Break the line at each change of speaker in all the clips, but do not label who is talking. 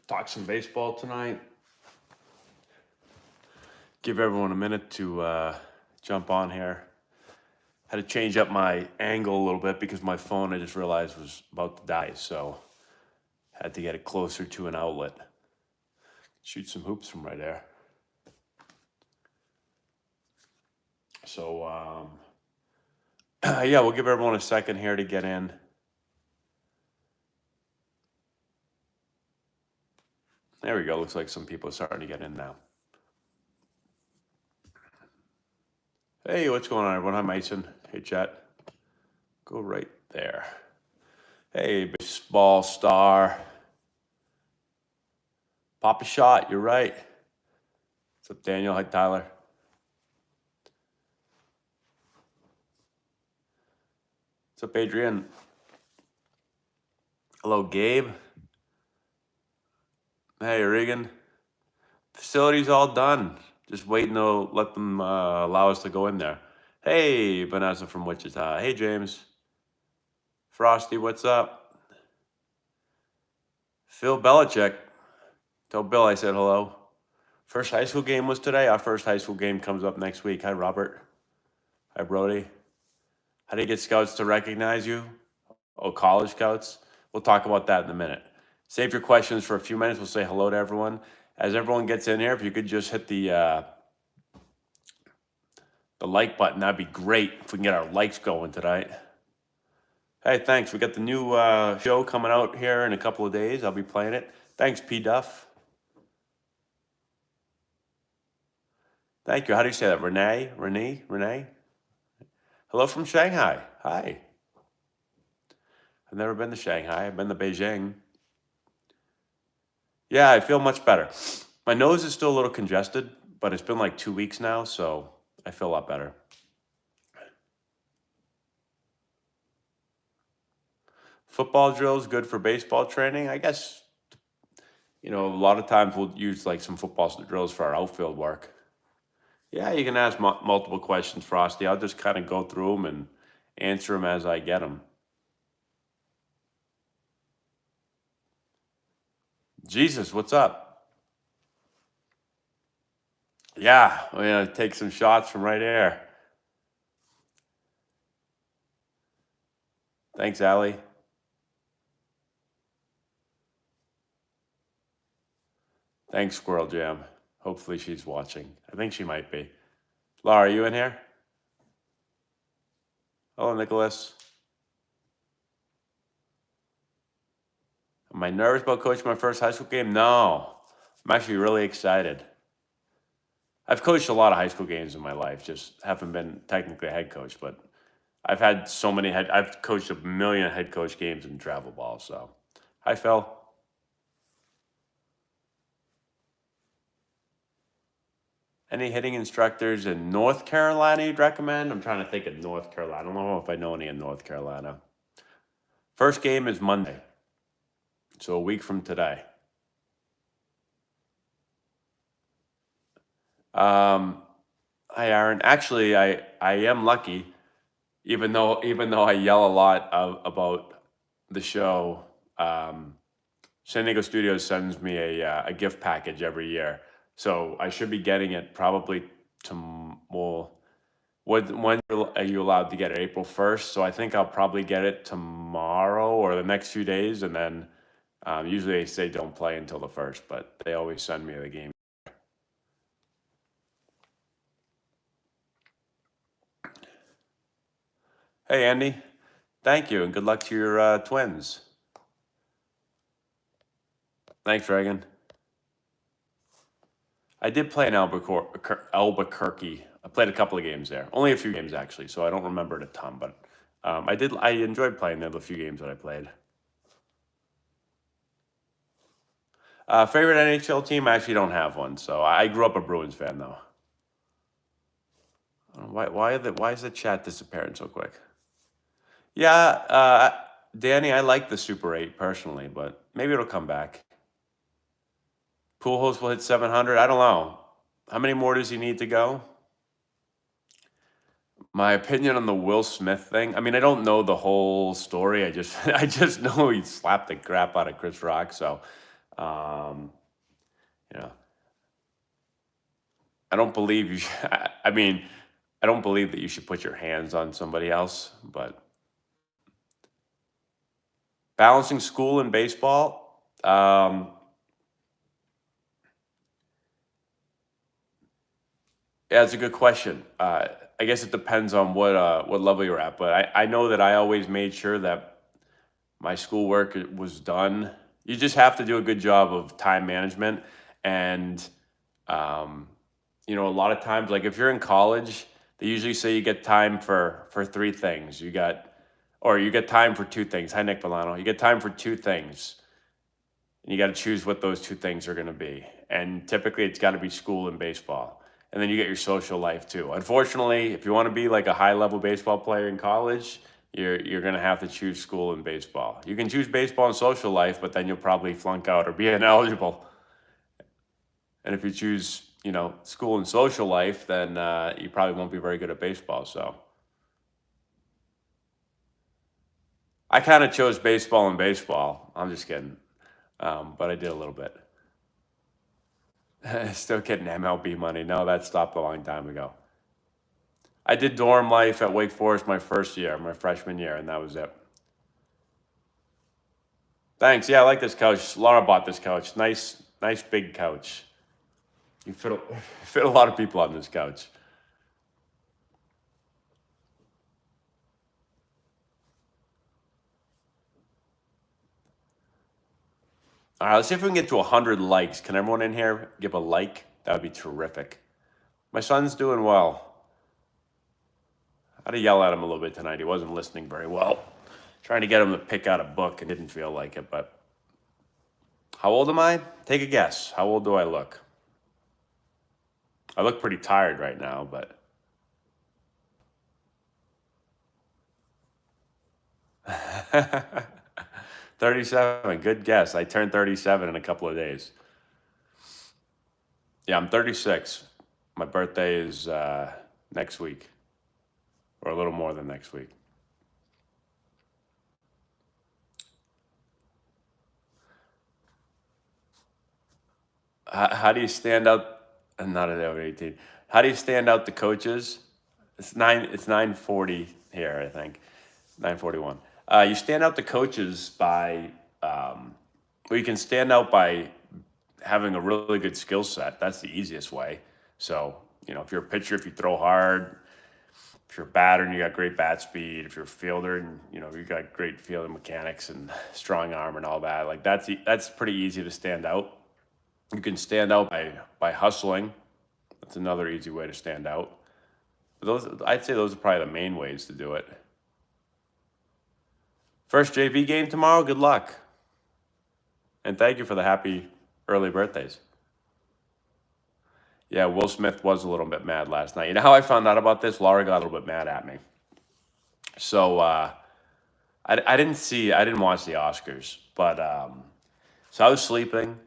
talk some baseball tonight. Give everyone a minute to jump on here. Had to change up my angle a little bit because my phone, I just realized, was about to die. So had to get it closer to an outlet. Shoot some hoops from right there. So, yeah, we'll give everyone a second here to get in. There we go. Looks like some people are starting to get in now. Hey, what's going on, everyone? Hi, Mason. Hey, chat. Go right there. Hey, baseball star. Pop a shot. You're right. What's up, Daniel? Hi, Tyler. What's up, Adrian? Hello, Gabe. Hey, Regan. Facility's all done. Just waiting to let them allow us to go in there. Hey, Vanessa from Wichita. Hey, James. Frosty, what's up? Phil Belichick. Tell Bill I said hello. First high school game was today. Our first high school game comes up next week. Hi, Robert. Hi, Brody. How do you get scouts to recognize you? Oh, college scouts? We'll talk about that in a minute. Save your questions for a few minutes. We'll say hello to everyone. As everyone gets in here, if you could just hit the like button, that'd be great if we can get our likes going tonight. Hey, thanks. We got the new show coming out here in a couple of days. I'll be playing it. Thanks, P. Duff. Thank you. How do you say that? Renee? Hello from Shanghai. Hi. I've never been to Shanghai. I've been to Beijing. Yeah, I feel much better. My nose is still a little congested, but it's been like 2 weeks now, so I feel a lot better. Football drills good for baseball training? I guess, a lot of times we'll use like some football drills for our outfield work. Yeah, you can ask multiple questions, Frosty. I'll just kind of go through them and answer them as I get them. Jesus, what's up? Yeah, we're going to take some shots from right here. Thanks, Allie. Thanks, Squirrel Jam. Hopefully she's watching. I think she might be. Laura, are you in here? Hello, Nicholas. Am I nervous about coaching my first high school game? No. I'm actually really excited. I've coached a lot of high school games in my life, just haven't been technically a head coach, but I've had so many I've coached a million head coach games in travel ball, so. Hi, Phil. Any hitting instructors in North Carolina you'd recommend? I'm trying to think of North Carolina. I don't know if I know any in North Carolina. First game is Monday, so a week from today. Hi, Aaron. Actually, I am lucky, even though I yell a lot about the show. San Diego Studios sends me a gift package every year, so I should be getting it probably tomorrow. When are you allowed to get it? April 1st. So I think I'll probably get it tomorrow or the next few days, and then usually they say don't play until the 1st, but they always send me the game. Hey, Andy. Thank you, and good luck to your twins. Thanks, Reagan. I did play in Albuquerque. I played a couple of games there. Only a few games, actually, so I don't remember it a ton, but I enjoyed playing there the few games that I played. Favorite NHL team? I actually don't have one, so I grew up a Bruins fan, though. Why is the chat disappearing so quick? Yeah, Danny, I like the Super 8 personally, but maybe it'll come back. Pujols will hit 700. I don't know. How many more does he need to go? My opinion on the Will Smith thing. I mean, I don't know the whole story. I just know he slapped the crap out of Chris Rock. So Um, you know, I don't believe you should, I mean, I don't believe that you should put your hands on somebody else, but balancing school and baseball, yeah, it's a good question. I guess it depends on what level you're at, but I know that I always made sure that my schoolwork was done. You just have to do a good job of time management, and um, a lot of times, like if you're in college, they usually say you get time for three things. You get time for two things. Hi, Nick Milano. You get time for two things, and you got to choose what those two things are going to be. And typically, it's got to be school and baseball. And then you get your social life too. Unfortunately, if you want to be like a high level baseball player in college, you're going to have to choose school and baseball. You can choose baseball and social life, but then you'll probably flunk out or be ineligible. And if you choose, school and social life, then you probably won't be very good at baseball. So I kind of chose baseball and baseball. I'm just kidding. But I did a little bit. Still getting MLB money. No, that stopped a long time ago. I did dorm life at Wake Forest my first year, my freshman year, and that was it. Thanks. Yeah, I like this couch. Laura bought this couch. Nice, nice big couch. You fit a, fit a lot of people on this couch. All right, let's see if we can get to 100 likes. Can everyone in here give a like? That would be terrific. My son's doing well. I had to yell at him a little bit tonight. He wasn't listening very well. Trying to get him to pick out a book and didn't feel like it, but how old am I? Take a guess. How old do I look? I look pretty tired right now, but 37. Good guess. I turned 37 in a couple of days. Yeah, I'm 36. My birthday is next week, or a little more than next week. How do you stand out? Not at over 18. How do you stand out the coaches? It's 9:40 here, I think. 9:41. You stand out the coaches by well, you can stand out by having a really good skill set. That's the easiest way. So, if you're a pitcher, if you throw hard, if you're a batter and you got great bat speed, if you're a fielder and you got great fielding mechanics and strong arm and all that, like that's pretty easy to stand out. You can stand out by hustling. That's another easy way to stand out. I'd say those are probably the main ways to do it. First JV game tomorrow. Good luck, and thank you for the happy early birthdays. Yeah, Will Smith was a little bit mad last night. You know how I found out about this? Laura got a little bit mad at me. So I didn't watch the Oscars, but so I was sleeping,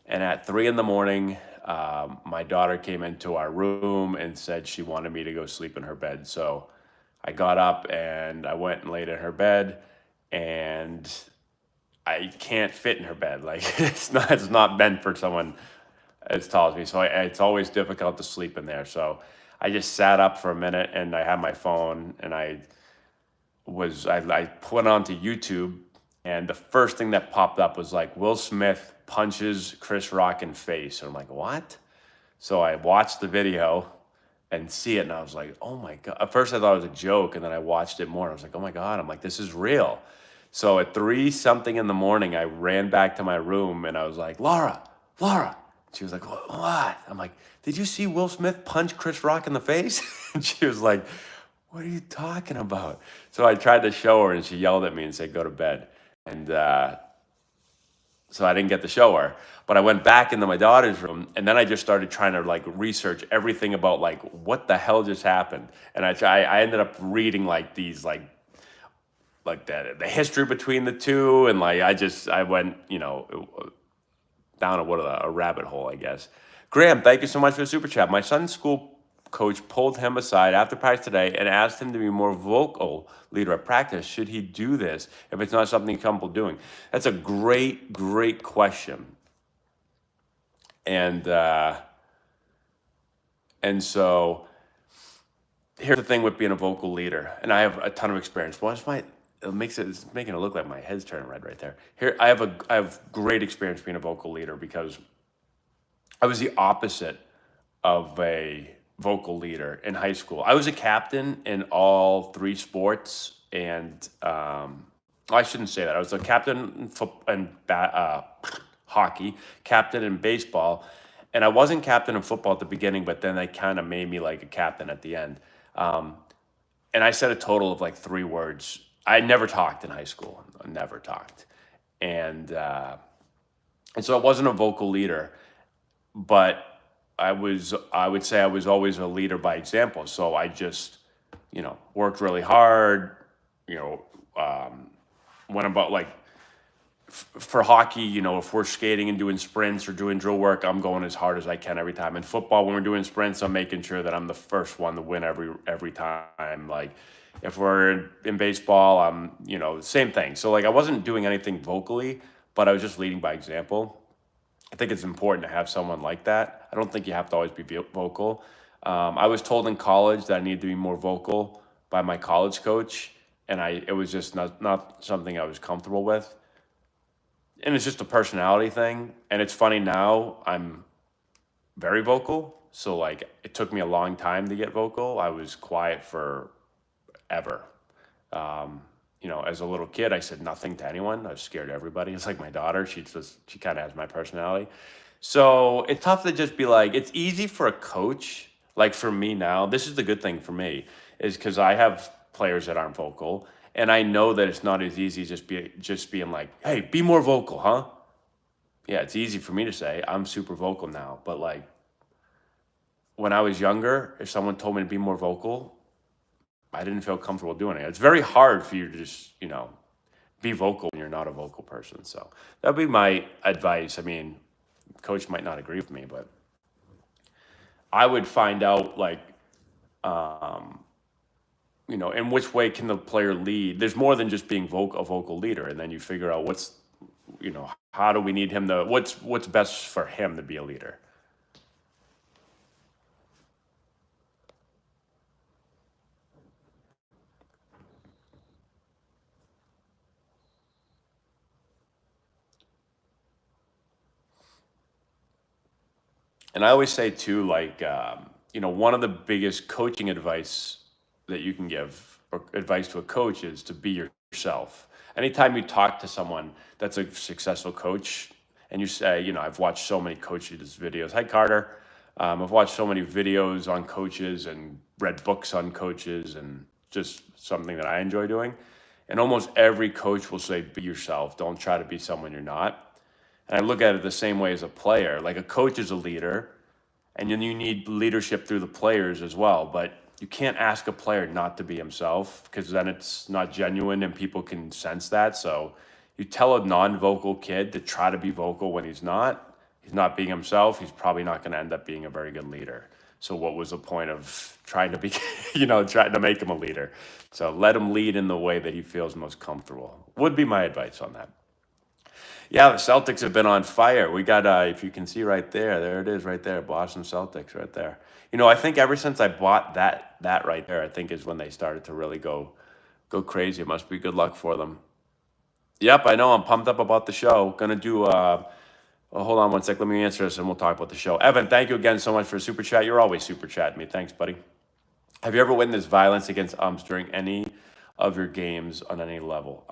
and at 3 in the morning, my daughter came into our room and said she wanted me to go sleep in her bed. So I got up and I went and laid in her bed, and I can't fit in her bed. Like it's not meant for someone as tall as me. So it's always difficult to sleep in there. So I just sat up for a minute and I had my phone and I put onto YouTube, and the first thing that popped up was like Will Smith punches Chris Rock in face. And I'm like, what? So I watched the video and see it, and I was like, oh my God. At first I thought it was a joke, and then I watched it more. I was like, oh my God. I'm like, this is real. So at 3 something in the morning, I ran back to my room and I was like, Laura. She was like, what? I'm like, did you see Will Smith punch Chris Rock in the face? And she was like, what are you talking about? So I tried to show her, and she yelled at me and said, go to bed. And so I didn't get to show her. But I went back into my daughter's room, and then I just started trying to like research everything about like what the hell just happened. And I ended up reading like these like the history between the two, and like I went down a rabbit hole, I guess. Graham, thank you so much for the super chat. My son's school coach pulled him aside after practice today and asked him to be more vocal leader at practice. Should he do this if it's not something he's comfortable doing? That's a great question. And so here's the thing with being a vocal leader, and I have a ton of experience. It's making it look like my head's turning red right there. Here, I have great experience being a vocal leader because I was the opposite of a vocal leader in high school. I was a captain in all three sports, and I shouldn't say that. I was a captain in hockey, captain in baseball, and I wasn't captain in football at the beginning, but then they kind of made me like a captain at the end. And I said a total of like 3 words. I never talked in high school. I never talked, and so I wasn't a vocal leader, but I would say I was always a leader by example. So I just, worked really hard, you know, went about like for hockey, if we're skating and doing sprints or doing drill work, I'm going as hard as I can every time. In football, when we're doing sprints, I'm making sure that I'm the first one to win every time. Like if we're in baseball, I'm, same thing. So like I wasn't doing anything vocally, but I was just leading by example. I think it's important to have someone like that. I don't think you have to always be vocal. I was told in college that I needed to be more vocal by my college coach, and it was just not something I was comfortable with. And it's just a personality thing. And it's funny now, I'm very vocal. So like it took me a long time to get vocal. I was quiet forever. As a little kid, I said nothing to anyone. I was scared of everybody. It's like my daughter. She kind of has my personality. So it's tough to just be like, it's easy for a coach. Like for me now, this is the good thing for me is because I have players that aren't vocal, and I know that it's not as easy just being like, hey, be more vocal, huh? Yeah, it's easy for me to say I'm super vocal now, but like when I was younger, if someone told me to be more vocal, I didn't feel comfortable doing it. It's very hard for you to just, be vocal when you're not a vocal person. So that'd be my advice. I mean, coach might not agree with me, but I would find out like, in which way can the player lead? There's more than just being a vocal leader, and then you figure out how do we need him to what's best for him to be a leader. And I always say too, like, one of the biggest coaching advice that you can give or advice to a coach is to be yourself. Anytime you talk to someone that's a successful coach and you say, I've watched so many coaches videos. Hi, Carter. I've watched so many videos on coaches and read books on coaches and just something that I enjoy doing. And almost every coach will say, be yourself. Don't try to be someone you're not. And I look at it the same way as a player. Like a coach is a leader, and then you need leadership through the players as well. But you can't ask a player not to be himself because then it's not genuine and people can sense that. So you tell a non-vocal kid to try to be vocal when he's not being himself, he's probably not going to end up being a very good leader. So what was the point of trying to be, trying to make him a leader? So let him lead in the way that he feels most comfortable, would be my advice on that. Yeah, the Celtics have been on fire. We got, if you can see right there it is right there, Boston Celtics right there. I think ever since I bought that right there, I think is when they started to really go crazy. It must be good luck for them. Yep, I know. I'm pumped up about the show. Gonna do, hold on one sec. Let me answer this and we'll talk about the show. Evan, thank you again so much for super chat. You're always super chatting me. Thanks, buddy. Have you ever witnessed violence against umps during any of your games on any level?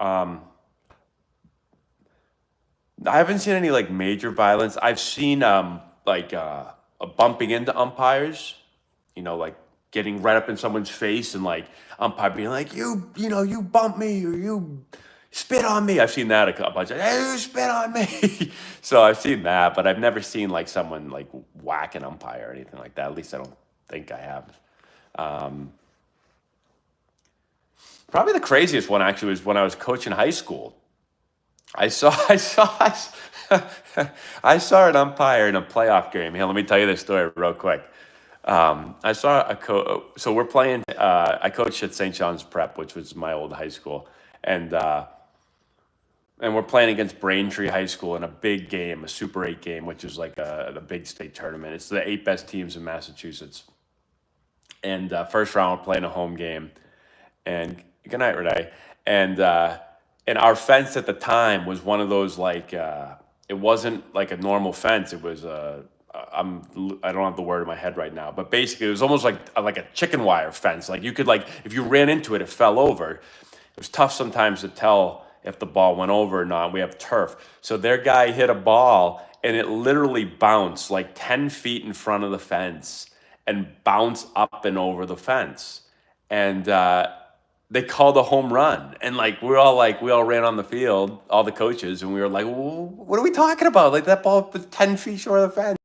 I haven't seen any like major violence. I've seen like a bumping into umpires, like getting right up in someone's face and like umpire being like, you bump me or you spit on me. I've seen that a bunch of, hey, you spit on me. So I've seen that, but I've never seen like someone like whack an umpire or anything like that. At least I don't think I have. Probably the craziest one actually was when I was coaching high school. I saw I saw an umpire in a playoff game. Here, let me tell you this story real quick. I saw so we're playing. I coached at St. John's Prep, which was my old high school, and and we're playing against Braintree High School in a big game, a Super 8 game, which is like a big state tournament. It's the 8 best teams in Massachusetts. And first round, we're playing a home game. And good night, Renee. And our fence at the time was one of those like it wasn't like a normal fence. It was I don't have the word in my head right now, but basically it was almost like a chicken wire fence. Like you could like if you ran into it, it fell over. It was tough sometimes to tell if the ball went over or not. We have turf, so their guy hit a ball and it literally bounced like 10 feet in front of the fence and bounced up and over the fence, and they called a home run. And like we all ran on the field, all the coaches, and we were like, well, what are we talking about? Like that ball was 10 feet short of the fence.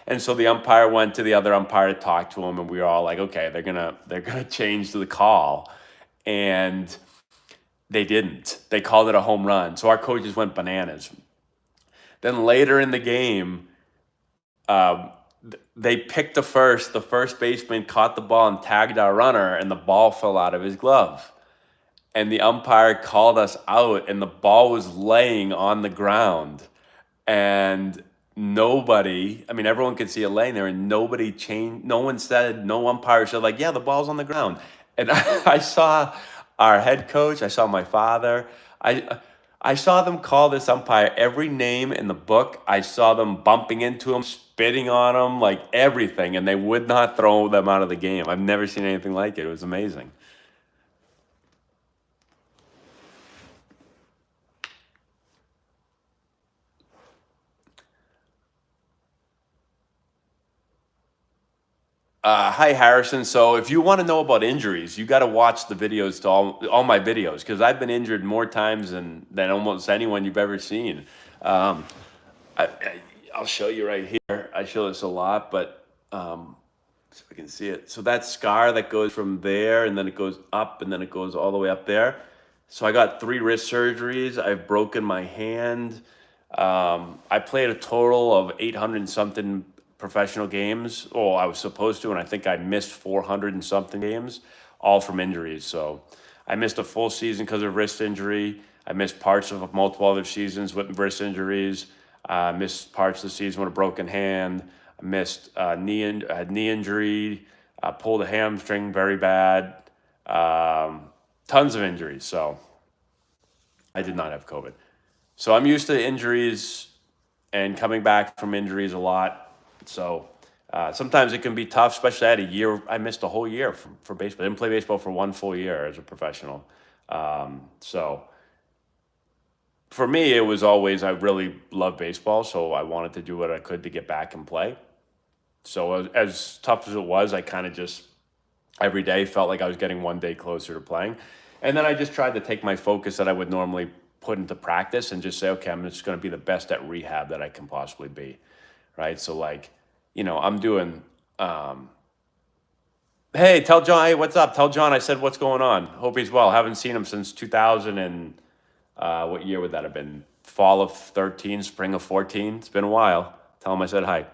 And so the umpire went to the other umpire to talk to him, and we were all like, okay, they're gonna change the call. And they didn't. They called it a home run. So our coaches went bananas. Then later in the game, they picked the first. The first baseman caught the ball and tagged our runner, and the ball fell out of his glove. And the umpire called us out, and the ball was laying on the ground. And nobody, I mean, everyone could see it laying there, and nobody changed. No one said, no umpire said, like, yeah, the ball's on the ground. And I saw our head coach, I saw my father, I saw them call this umpire every name in the book. I saw them bumping into him, spitting on him, like everything, and they would not throw them out of the game. I've never seen anything like it. It was amazing. Hi, Harrison. So if you want to know about injuries, you got to watch the videos to all my videos, because I've been injured more times than almost anyone you've ever seen. Um, I'll show you right here. I show this a lot, but see if I can see it. So that scar that goes from there, and then it goes up, and then it goes all the way up there. So I got 3 wrist surgeries. I've broken my hand. I played a total of 800 and something professional games. Oh, I was supposed to, and I think I missed 400 and something games, all from injuries. So I missed a full season because of wrist injury. I missed parts of multiple other seasons with wrist injuries. I missed parts of the season with a broken hand. I missed had knee injury. I pulled a hamstring very bad. Tons of injuries. So I did not have COVID. So I'm used to injuries and coming back from injuries a lot. So sometimes it can be tough, especially I had a year. I missed a whole year for baseball. I didn't play baseball for 1 full year as a professional. So for me, it was always, I really loved baseball, so I wanted to do what I could to get back and play. So as tough as it was, I kind of just every day felt like I was getting one day closer to playing. And then I just tried to take my focus that I would normally put into practice and just say, okay, I'm just going to be the best at rehab that I can possibly be. Right. So like, I'm doing, hey, tell John, hey, what's up? Tell John I said, what's going on? Hope he's well. Haven't seen him since 2000 and what year would that have been? Fall of 13, spring of 14. It's been a while. Tell him I said hi.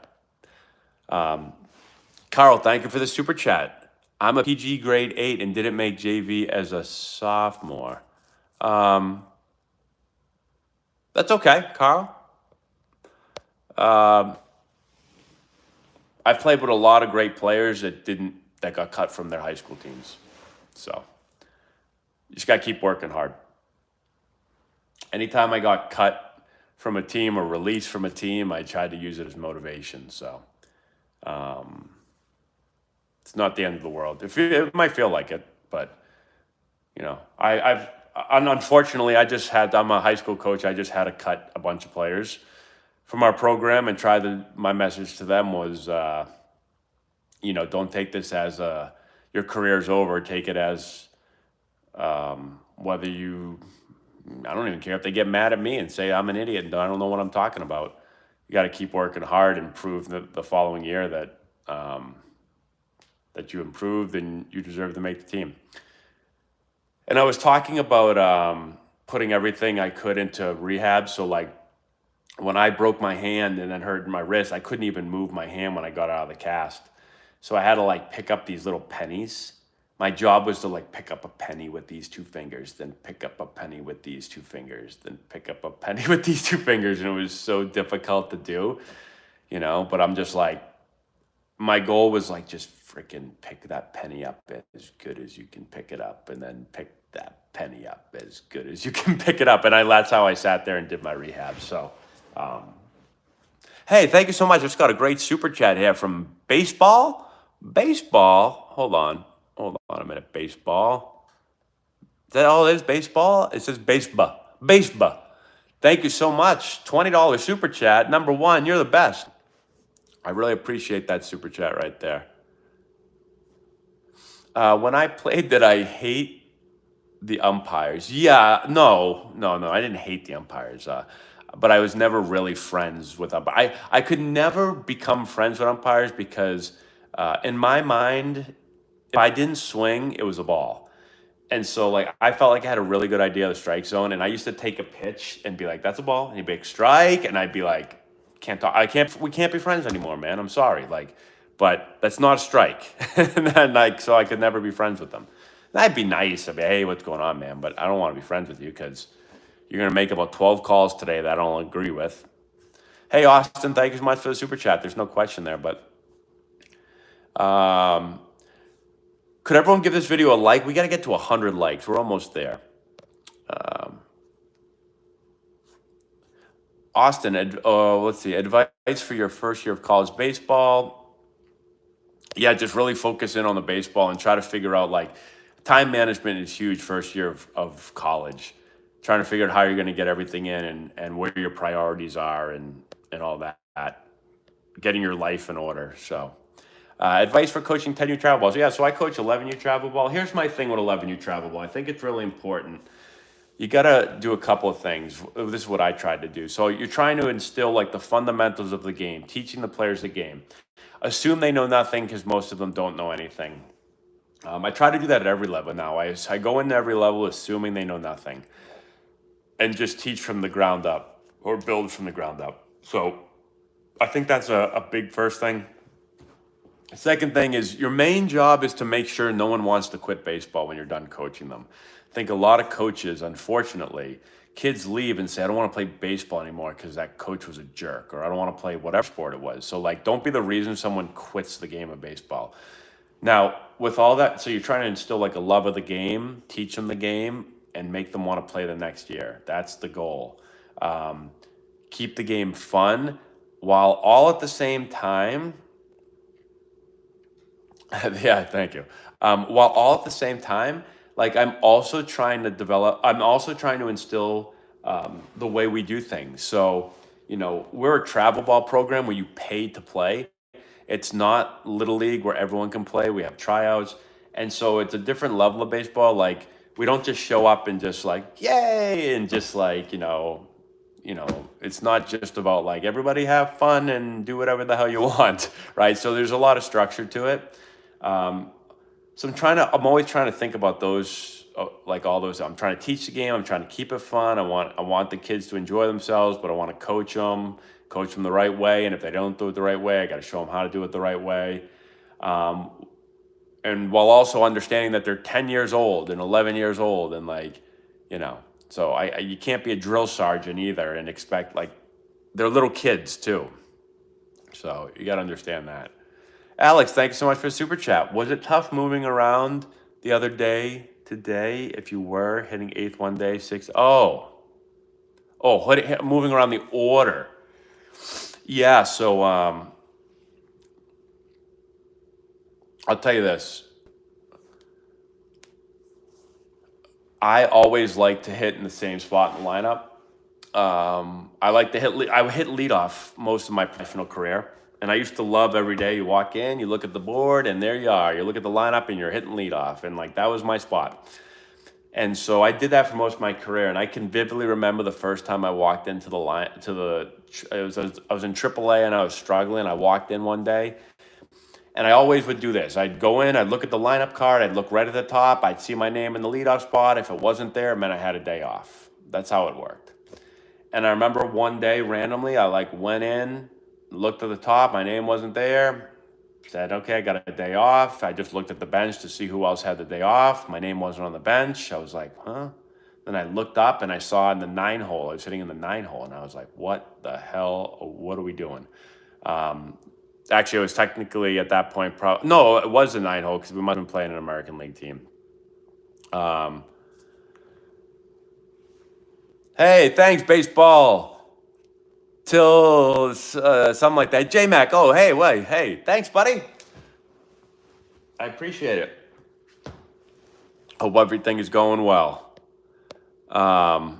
Carl, thank you for the super chat. I'm a PG grade 8 and didn't make JV as a sophomore. That's okay, Carl. I've played with a lot of great players that got cut from their high school teams. So you just got to keep working hard. Anytime I got cut from a team or released from a team, I tried to use it as motivation. So it's not the end of the world. It might feel like it, but unfortunately, I'm a high school coach. I just had to cut a bunch of players from our program, and my message to them was, don't take this as your career's over. Take it as I don't even care if they get mad at me and say I'm an idiot and I don't know what I'm talking about. You got to keep working hard and prove the following year that that you improved and you deserve to make the team. And I was talking about putting everything I could into rehab. So like, when I broke my hand and then hurt my wrist, I couldn't even move my hand when I got out of the cast. So I had to like pick up these little pennies. my job was to like pick up a penny with these two fingers, then pick up a penny with these two fingers, then pick up a penny with these two fingers. And it was so difficult to do, but I'm just like, my goal was like, just freaking pick that penny up as good as you can pick it up, and then pick that penny up as good as you can pick it up. And that's how I sat there and did my rehab. So, hey, thank you so much. I just got a great super chat here from Baseball. Hold on a minute. Baseball. Is that all it is? Baseball? It says Baseball. Thank you so much. $20 super chat. Number one, you're the best. I really appreciate that super chat right there. When I played, did I hate the umpires? Yeah, no. I didn't hate the umpires. But I was never really friends with umpires. I could never become friends with umpires because in my mind, if I didn't swing, it was a ball. And so like I felt like I had a really good idea of the strike zone, and I used to take a pitch and be like, "That's a ball," and he'd be like, "Strike," and I'd be like, "Can't talk. We can't be friends anymore, man. I'm sorry." Like, but that's not a strike, and then like so I could never be friends with them. That'd be nice. I'd be, "Hey, what's going on, man?" But I don't want to be friends with you because you're gonna make about 12 calls today that I don't agree with. Hey, Austin, thank you so much for the super chat. There's no question there, but could everyone give this video a like? We got to get to 100 likes. We're almost there. Austin, let's see. Advice for your first year of college baseball. Yeah, just really focus in on the baseball and try to figure out like time management is huge first year of college. Trying to figure out how you're going to get everything in and where your priorities are and all that. Getting your life in order. So. Advice for coaching 10U travel balls. Yeah, so I coach 11U travel ball. Here's my thing with 11U travel ball. I think it's really important. You got to do a couple of things. This is what I tried to do. So you're trying to instill like the fundamentals of the game, teaching the players the game. Assume they know nothing because most of them don't know anything. I try to do that at every level now. I go into every level assuming they know nothing and just teach from the ground up or build from the ground up. So I think that's a big first thing. Second thing is your main job is to make sure no one wants to quit baseball when you're done coaching them. I think a lot of coaches, unfortunately, kids leave and say, "I don't want to play baseball anymore because that coach was a jerk," or "I don't want to play whatever sport it was." So like, don't be the reason someone quits the game of baseball. Now, with all that, so you're trying to instill like a love of the game, teach them the game, and make them want to play the next year. That's the goal. Keep the game fun while all at the same time. Yeah, thank you. While all at the same time, like I'm also trying to instill the way we do things. So, we're a travel ball program where you pay to play. It's not Little League where everyone can play. We have tryouts. And so it's a different level of baseball. Like, we don't just show up and just like, yay, and just like, it's not just about like everybody have fun and do whatever the hell you want, right? So there's a lot of structure to it. So I'm always trying to think about those, like all those. I'm trying to teach the game. I'm trying to keep it fun. I want the kids to enjoy themselves, but I want to coach them the right way. And if they don't do it the right way, I got to show them how to do it the right way. And while also understanding that they're 10 years old and 11 years old and like, so you can't be a drill sergeant either and expect like, they're little kids too. So you got to understand that. Alex, thanks so much for the super chat. Was it tough moving around the other day today? If you were hitting eighth one day, sixth. Moving around the order. Yeah. So I'll tell you this. I always like to hit in the same spot in the lineup. I like to hit. I hit leadoff most of my professional career. And I used to love every day you walk in, you look at the board, and there you are. You look at the lineup, and you're hitting leadoff. And, like, that was my spot. And so I did that for most of my career. And I can vividly remember the first time I walked into the line, I was in AAA, and I was struggling. I walked in one day, and I always would do this. I'd go in, I'd look at the lineup card, I'd look right at the top, I'd see my name in the leadoff spot. If it wasn't there, it meant I had a day off. That's how it worked. And I remember one day, randomly, I, like, went in, looked at the top, my name wasn't there. Said, okay, I got a day off. I just looked at the bench to see who else had the day off. My name wasn't on the bench. I was like, huh? Then I looked up and I saw in the 9 hole, I was hitting in the 9 hole, and I was like, what the hell? What are we doing? Actually, it was technically at that point, no, it was the 9 hole because we might have been playing an American League team. Hey, thanks, baseball. Till something like that. J Mac, oh, hey, wait, hey, thanks, buddy. I appreciate it. Hope everything is going well. That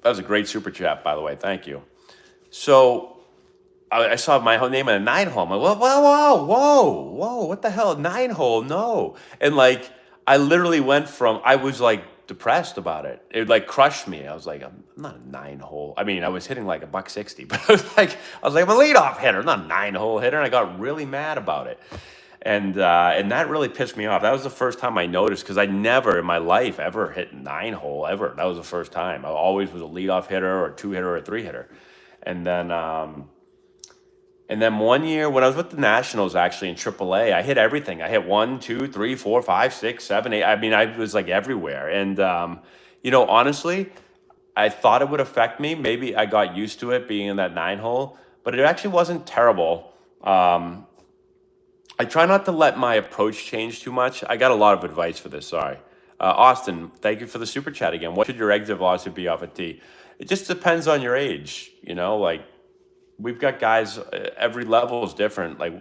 was a great super chat, by the way. Thank you. So I saw my whole name in a 9 hole. I'm like, whoa, what the hell? 9 hole? No. And like, I literally went from, I was like depressed about it. It like crushed me. I was like, I'm not a 9 hole. I mean, I was hitting like a $160, but I was like, I'm a leadoff hitter. I'm not a 9 hole hitter. And I got really mad about it. And that really pissed me off. That was the first time I noticed, because I never in my life ever hit 9 hole ever. That was the first time. I always was a leadoff hitter or a 2 hitter or a 3 hitter. And then one year when I was with the Nationals, actually in AAA, I hit everything. I hit 1, 2, 3, 4, 5, 6, 7, 8. I mean, I was like everywhere. And honestly, I thought it would affect me. Maybe I got used to it being in that 9 hole, but it actually wasn't terrible. I try not to let my approach change too much. I got a lot of advice for this. Sorry. Austin, thank you for the super chat again. What should your exit velocity be off a tee? It just depends on your age. Like we've got guys, every level is different. Like,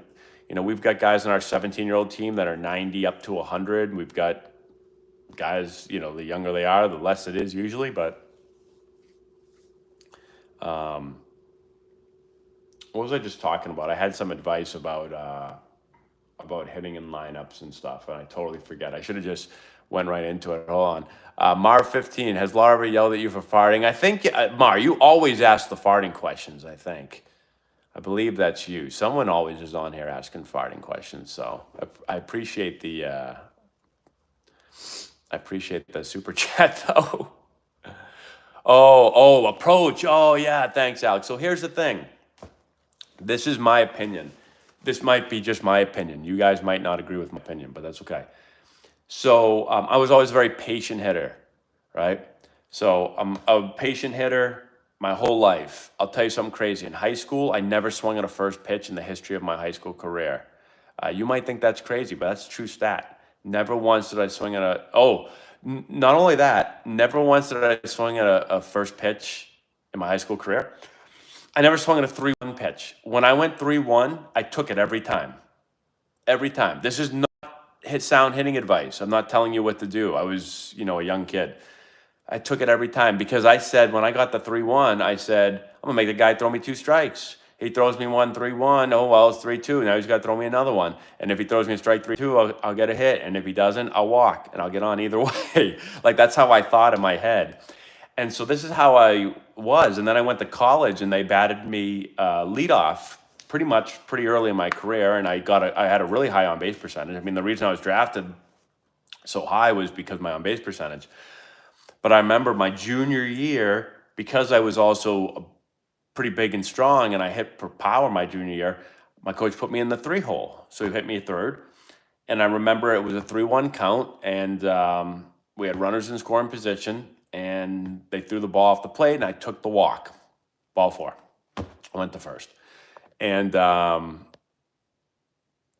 we've got guys in our 17-year-old team that are 90 up to 100. We've got guys, the younger they are, the less it is usually. But what was I just talking about? I had some advice about hitting in lineups and stuff, and I totally forget. I should have just went right into it. Hold on. Mar15, has Laura ever yelled at you for farting? I think, Mar, you always ask the farting questions, I think. I believe that's you. Someone always is on here asking farting questions, so I appreciate the super chat, though. Oh, approach. Oh, yeah, thanks, Alex. So here's the thing. This is my opinion. This might be just my opinion. You guys might not agree with my opinion, but that's okay. So I was always a very patient hitter, right? So I'm a patient hitter my whole life. I'll tell you something crazy. In high school, I never swung at a first pitch in the history of my high school career. You might think that's crazy, but that's a true stat. Never once did I swing at not only that, never once did I swing at a first pitch in my high school career. I never swung at a 3-1 pitch. When I went 3-1, I took it every time. Every time. This is not sound hitting advice. I'm not telling you what to do. I was, a young kid. I took it every time because I said, when I got the 3-1, I said, I'm going to make the guy throw me 2 strikes. He throws me 1, 3-1. Oh, well, it's 3-2. Now he's got to throw me another one. And if he throws me a strike 3-2, I'll get a hit. And if he doesn't, I'll walk and I'll get on either way. Like, that's how I thought in my head. And so this is how I was. And then I went to college and they batted me leadoff pretty early in my career. And I had a really high on base percentage. I mean, the reason I was drafted so high was because of my on base percentage. But I remember my junior year, because I was also pretty big and strong and I hit for power my junior year, my coach put me in the 3-hole. So he hit me a third. And I remember it was a 3-1 count and we had runners in scoring position and they threw the ball off the plate and I took the walk. Ball 4. I went to first. And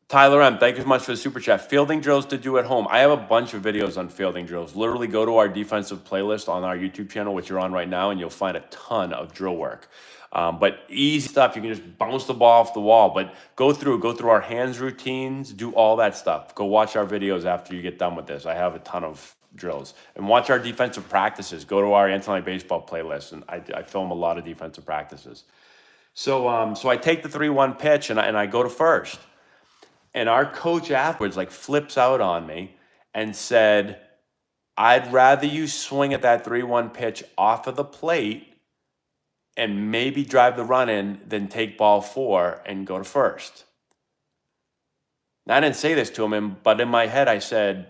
Tyler M., thank you so much for the super chat. Fielding drills to do at home. I have a bunch of videos on fielding drills. Literally go to our defensive playlist on our YouTube channel, which you're on right now, and you'll find a ton of drill work. But easy stuff. You can just bounce the ball off the wall. But go through our hands routines, do all that stuff. Go watch our videos after you get done with this. I have a ton of drills. And watch our defensive practices. Go to our Antonelli baseball playlist, and I film a lot of defensive practices. So I take the 3-1 pitch, and I go to first. And our coach afterwards flips out on me and said, I'd rather you swing at that 3-1 pitch off of the plate and maybe drive the run in than take ball 4 and go to first. Now, I didn't say this to him, but in my head I said,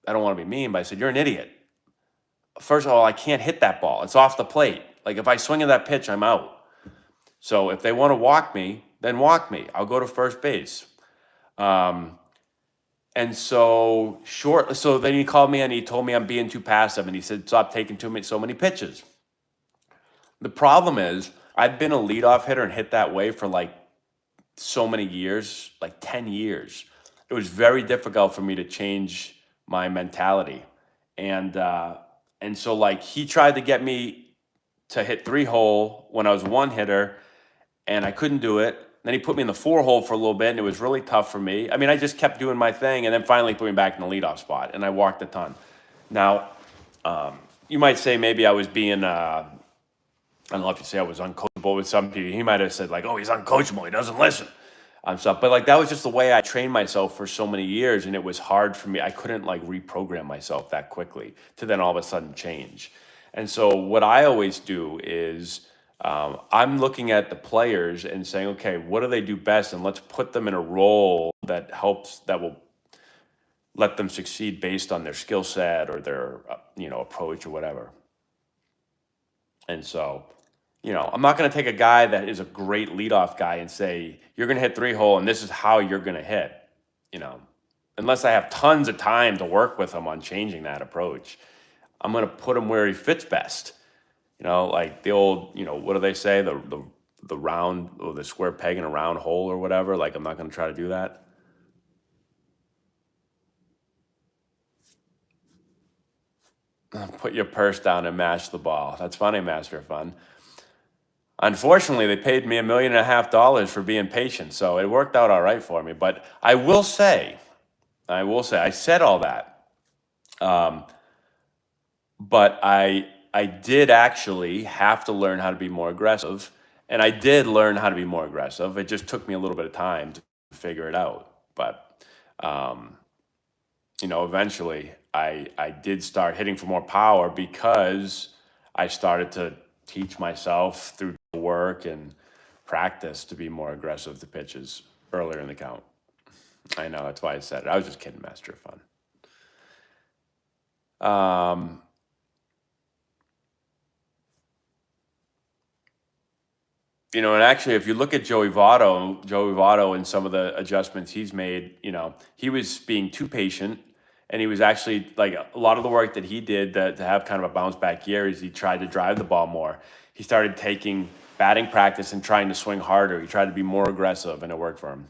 I don't want to be mean, but I said, you're an idiot. First of all, I can't hit that ball. It's off the plate. Like, if I swing at that pitch, I'm out. So if they want to walk me, then walk me. I'll go to first base. And so then he called me and he told me I'm being too passive, and he said, stop taking so many pitches. The problem is I've been a leadoff hitter and hit that way for like so many years, like 10 years. It was very difficult for me to change my mentality. And so like he tried to get me to hit 3-hole when I was one hitter, and I couldn't do it. Then he put me in the 4-hole for a little bit, and it was really tough for me. I mean, I just kept doing my thing, and then finally put me back in the leadoff spot, and I walked a ton. Now, you might say maybe I was being, I don't know if you say I was uncoachable with some people. He might have said like, oh, he's uncoachable, he doesn't listen. Stuff. But like that was just the way I trained myself for so many years, and it was hard for me. I couldn't like reprogram myself that quickly to then all of a sudden change. And so what I always do is I'm looking at the players and saying, okay, what do they do best? And let's put them in a role that will let them succeed based on their skill set or their, approach or whatever. And so, I'm not going to take a guy that is a great leadoff guy and say, you're going to hit 3-hole and this is how you're going to hit, unless I have tons of time to work with him on changing that approach. I'm going to put him where he fits best. Like the old, what do they say? The round, or the square peg in a round hole or whatever. Like, I'm not going to try to do that. Put your purse down and mash the ball. That's funny, Master of Fun. Unfortunately, they paid me $1.5 million for being patient, so it worked out all right for me. But I will say, I said all that. But I did actually have to learn how to be more aggressive, and I did learn how to be more aggressive. It just took me a little bit of time to figure it out. But, eventually I did start hitting for more power because I started to teach myself through work and practice to be more aggressive to pitches earlier in the count. I know, that's why I said it. I was just kidding, Master of Fun. And actually, if you look at Joey Votto and some of the adjustments he's made, he was being too patient, and he was actually, like, a lot of the work that he did to have kind of a bounce back year is he tried to drive the ball more. He started taking batting practice and trying to swing harder. He tried to be more aggressive, and it worked for him.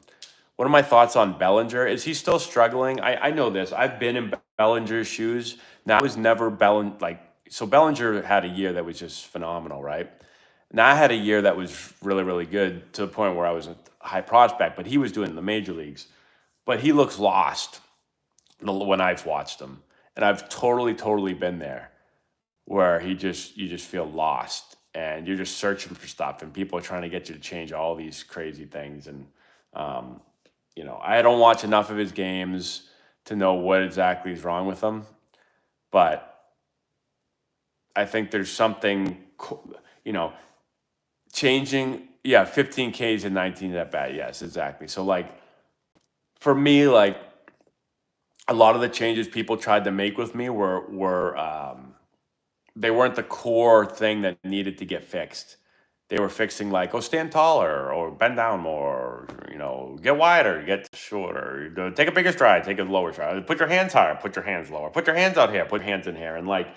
What are my thoughts on Bellinger? Is he still struggling? I know this. I've been in Bellinger's shoes. Now, I was never so Bellinger had a year that was just phenomenal, right? Now, I had a year that was really, really good to the point where I was a high prospect, but he was doing it in the major leagues. But he looks lost when I've watched him. And I've totally been there, where you just feel lost and you're just searching for stuff, and people are trying to get you to change all these crazy things. And, I don't watch enough of his games to know what exactly is wrong with him. But I think there's something, changing, 15 Ks and 19 at bat. Yes, exactly. So, like, for me, like, a lot of the changes people tried to make with me were they weren't the core thing that needed to get fixed. They were fixing, like, stand taller or bend down more, get wider, get shorter, take a bigger stride, take a lower stride, put your hands higher, put your hands lower, put your hands out here, put your hands in here. And, like,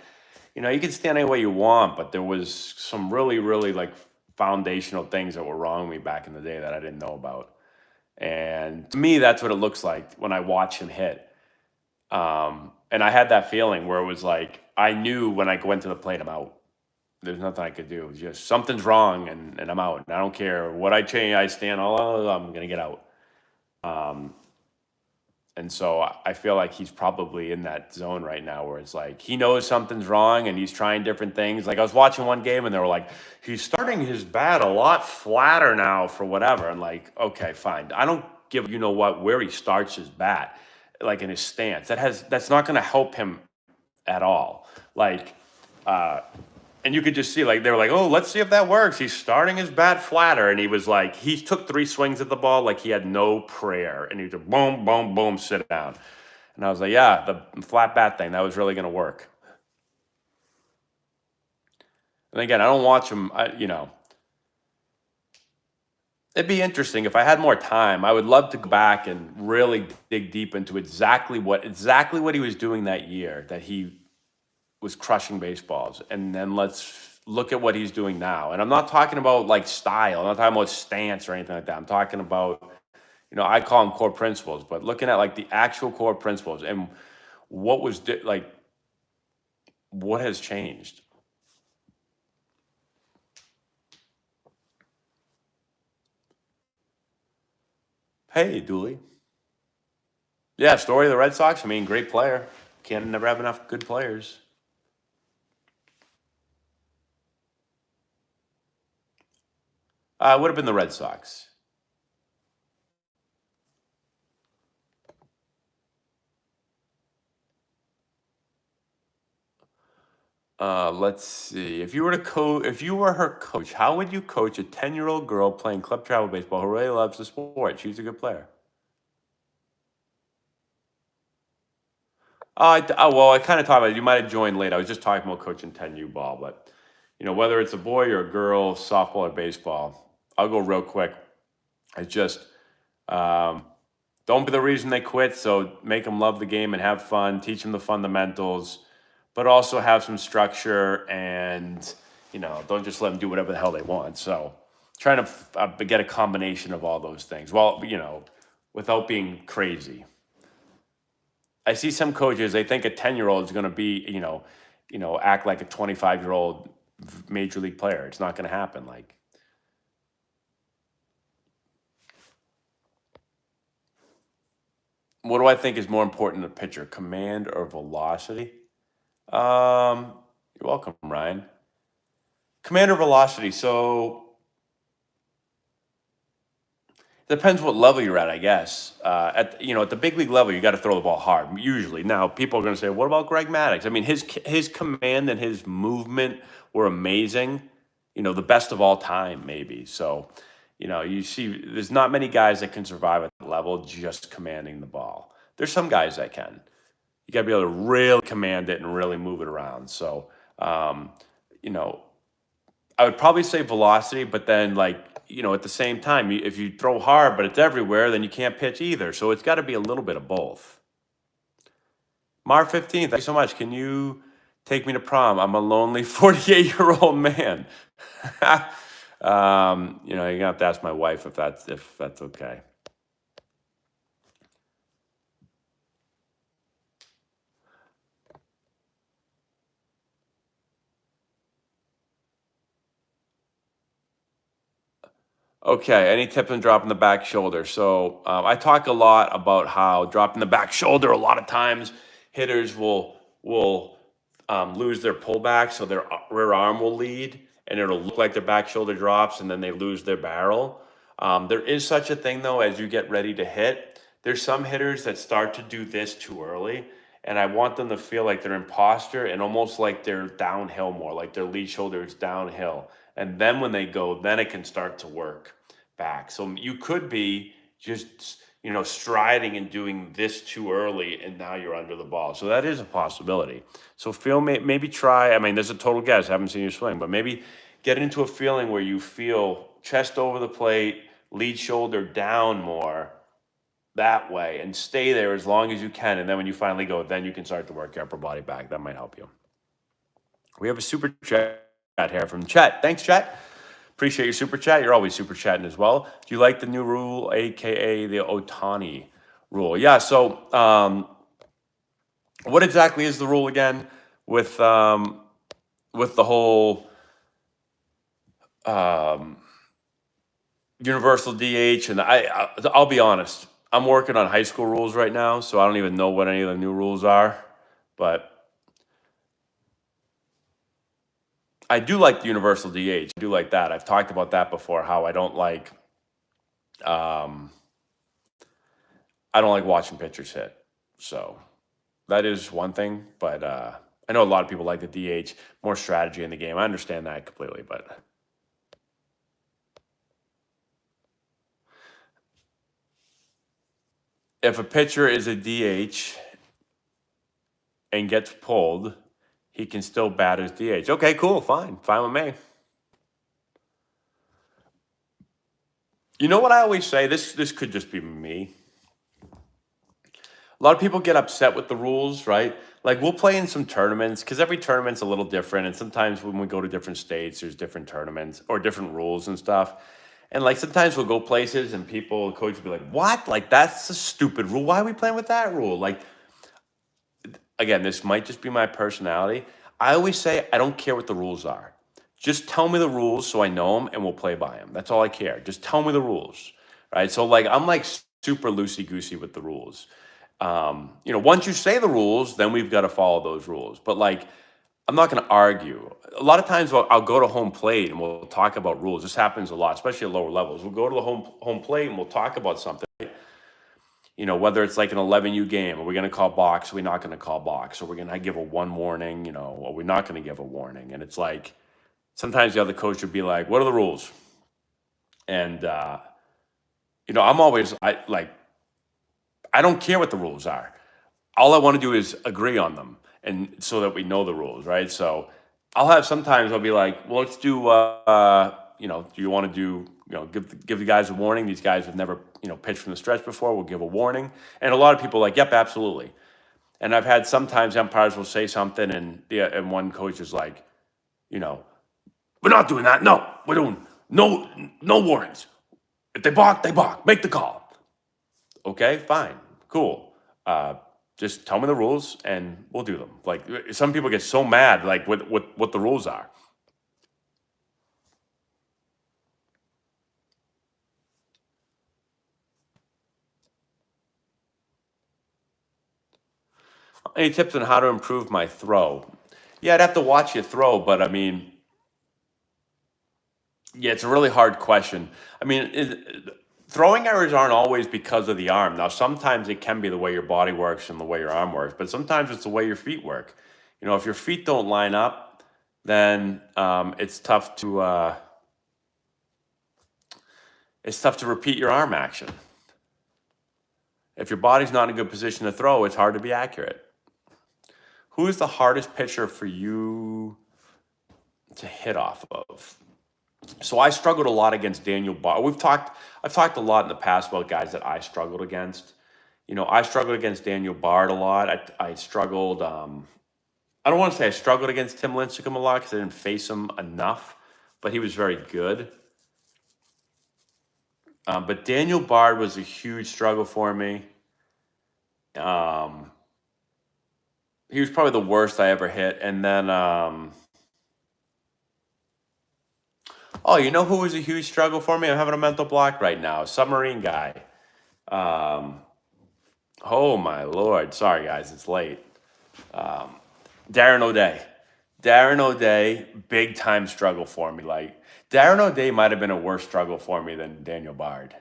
you can stand any way you want, but there was some really, really, like, foundational things that were wrong with me back in the day that I didn't know about. And to me, that's what it looks like when I watch him hit. And I had that feeling where it was like, I knew when I went to the plate, I'm out. There's nothing I could do. It's just something's wrong, and I'm out. And I don't care what I change. I stand I'm going to get out. And so I feel like he's probably in that zone right now where it's like he knows something's wrong and he's trying different things. Like, I was watching one game and they were like, he's starting his bat a lot flatter now for whatever. And, like, okay, fine. I don't give where he starts his bat, like, in his stance. That's not going to help him at all. Like, and you could just see, like, they were like, oh, let's see if that works. He's starting his bat flatter. And he was like, he took 3 swings at the ball like he had no prayer. And he just boom, boom, boom, sit down. And I was like, yeah, the flat bat thing, that was really going to work. And again, I don't watch him, It'd be interesting if I had more time. I would love to go back and really dig deep into exactly what he was doing that year that he was crushing baseballs, and then let's look at what he's doing now. And I'm not talking about like style. I'm not talking about stance or anything like that. I'm talking about, I call them core principles, but looking at like the actual core principles and what was like what has changed. Hey, Dooley. Yeah, story of the Red Sox. I mean, great player. Can't never have enough good players. Would have been the Red Sox. Let's see. If you were her coach, how would you coach a 10-year-old girl playing club travel baseball who really loves the sport? She's a good player. Well, I kind of talked about it. You might have joined late. I was just talking about coaching 10U ball, but whether it's a boy or a girl, softball or baseball, I'll go real quick. It's just um, don't be the reason they quit. So make them love the game and have fun. Teach them the fundamentals, but also have some structure and don't just let them do whatever the hell they want. So trying to get a combination of all those things. Well, without being crazy. I see some coaches, they think a 10-year-old is going to be, act like a 25-year-old major league player. It's not going to happen. Like, what do I think is more important in a pitcher, command or velocity? You're welcome, Ryan. Command or velocity. So depends what level you're at, I guess. At the big league level, you got to throw the ball hard. Usually, now people are going to say, "What about Greg Maddux?" I mean, his command and his movement were amazing. The best of all time, maybe. So, you see, there's not many guys that can survive at that level just commanding the ball. There's some guys that can. You got to be able to really command it and really move it around. So, you know, I would probably say velocity, but then at the same time, if you throw hard but it's everywhere, then you can't pitch either. So it's got to be a little bit of both. Mar 15, thank you so much. Can you take me to prom? I'm a lonely 48-year-old man. You're gonna have to ask my wife if that's okay. Okay, any tips on dropping the back shoulder? So I talk a lot about how dropping the back shoulder. A lot of times, hitters will lose their pullback, so their rear arm will lead, and it'll look like their back shoulder drops, and then they lose their barrel. There is such a thing though as you get ready to hit. There's some hitters that start to do this too early, and I want them to feel like they're in posture and almost like they're downhill more, like their lead shoulder is downhill. And then when they go, then it can start to work back. So you could be just, striding and doing this too early, and now you're under the ball. So that is a possibility. So maybe try, I mean, there's a total guess, I haven't seen you swing, but maybe get into a feeling where you feel chest over the plate, lead shoulder down more that way, and stay there as long as you can. And then when you finally go, then you can start to work your upper body back. That might help you. We have a super chat here from Chet. Thanks, Chet. Appreciate your super chat. You're always super chatting as well. Do you like the new rule, aka the Otani rule? Yeah. So, what exactly is the rule again with the whole universal DH? And I'll be honest, I'm working on high school rules right now, so I don't even know what any of the new rules are. But I do like the universal DH. I do like that. I've talked about that before. How um, I don't like watching pitchers hit. So that is one thing. But I know a lot of people like the DH, more strategy in the game. I understand that completely. But if a pitcher is a DH and gets pulled, he can still bat as DH. Okay, cool, fine with me. You know what I always say? This could just be me. A lot of people get upset with the rules, right? Like we'll play in some tournaments because every tournament's a little different, and sometimes when we go to different states, there's different tournaments or different rules and stuff. And like sometimes we'll go places and people, coach will be like, "What? Like that's a stupid rule. Why are we playing with that rule?" Like again, this might just be my personality. I always say I don't care what the rules are. Just tell me the rules so I know them and we'll play by them. That's all I care. Just tell me the rules, right? So like I'm like super loosey goosey with the rules. Once you say the rules, then we've got to follow those rules. But like, I'm not going to argue. A lot of times I'll go to home plate and we'll talk about rules. This happens a lot, especially at lower levels. We'll go to the home plate and we'll talk about something. Whether it's like an 11U game, are we going to call box? Are we not going to call box? Are we going to give a one warning? Are we not going to give a warning? And it's like, sometimes the other coach would be like, what are the rules? And, I'm always, I don't care what the rules are. All I want to do is agree on them, and so that we know the rules, right? So sometimes I'll be like, well, let's do, do you want to do, give the guys a warning? These guys have never, pitched from the stretch before. We'll give a warning. And a lot of people are like, yep, absolutely. And I've had sometimes umpires will say something, and one coach is like, we're not doing that. No, we're doing no warnings. If they balk, they balk. Make the call. Okay, fine, cool. Just tell me the rules and we'll do them. Like some people get so mad, like with what the rules are. Any tips on how to improve my throw? Yeah, I'd have to watch you throw, but I mean, yeah, it's a really hard question. I mean, throwing errors aren't always because of the arm. Now, sometimes it can be the way your body works and the way your arm works, but sometimes it's the way your feet work. If your feet don't line up, then it's tough to repeat your arm action. If your body's not in a good position to throw, it's hard to be accurate. Who is the hardest pitcher for you to hit off of? So I struggled a lot against Daniel Bard. I've talked a lot in the past about guys that I struggled against. I struggled against Daniel Bard a lot. I struggled. I don't want to say I struggled against Tim Lincecum a lot because I didn't face him enough, but he was very good. But Daniel Bard was a huge struggle for me. He was probably the worst I ever hit. And then, you know who was a huge struggle for me? I'm having a mental block right now. Submarine guy. Oh my Lord. Sorry guys, it's late. Darren O'Day. Darren O'Day, big time struggle for me. Like Darren O'Day might have been a worse struggle for me than Daniel Bard.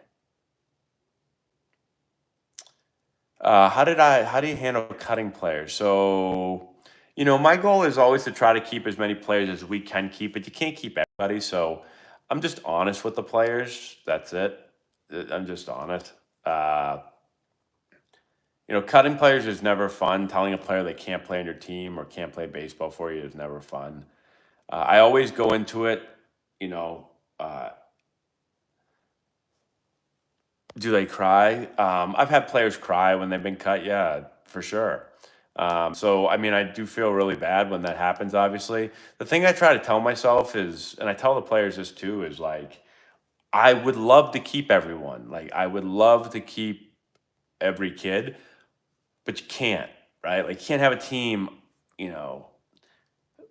How do you handle cutting players? So, my goal is always to try to keep as many players as we can keep, but you can't keep everybody. So I'm just honest with the players. That's it. I'm just honest. Cutting players is never fun. Telling a player they can't play on your team or can't play baseball for you is never fun. I always go into it, do they cry? I've had players cry when they've been cut. Yeah, for sure. So, I mean, I do feel really bad when that happens, obviously. The thing I try to tell myself is, and I tell the players this too, is like, I would love to keep everyone. Like, I would love to keep every kid, but you can't, right? Like, you can't have a team,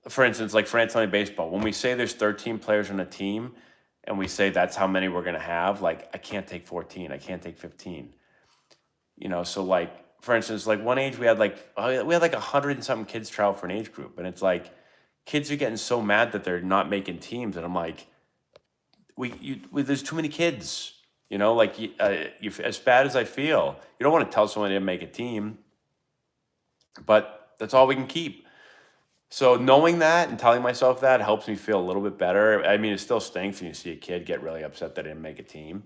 for instance, like for Antonelli baseball, when we say there's 13 players on a team and we say that's how many we're going to have, like, I can't take 14. I can't take 15. So like, for instance, like one age we had like 100 and something kids try out for an age group. And it's like, kids are getting so mad that they're not making teams. And I'm like, there's too many kids, as bad as I feel, you don't want to tell someone they didn't make a team, but that's all we can keep. So knowing that and telling myself that helps me feel a little bit better. I mean, it still stinks when you see a kid get really upset that they didn't make a team.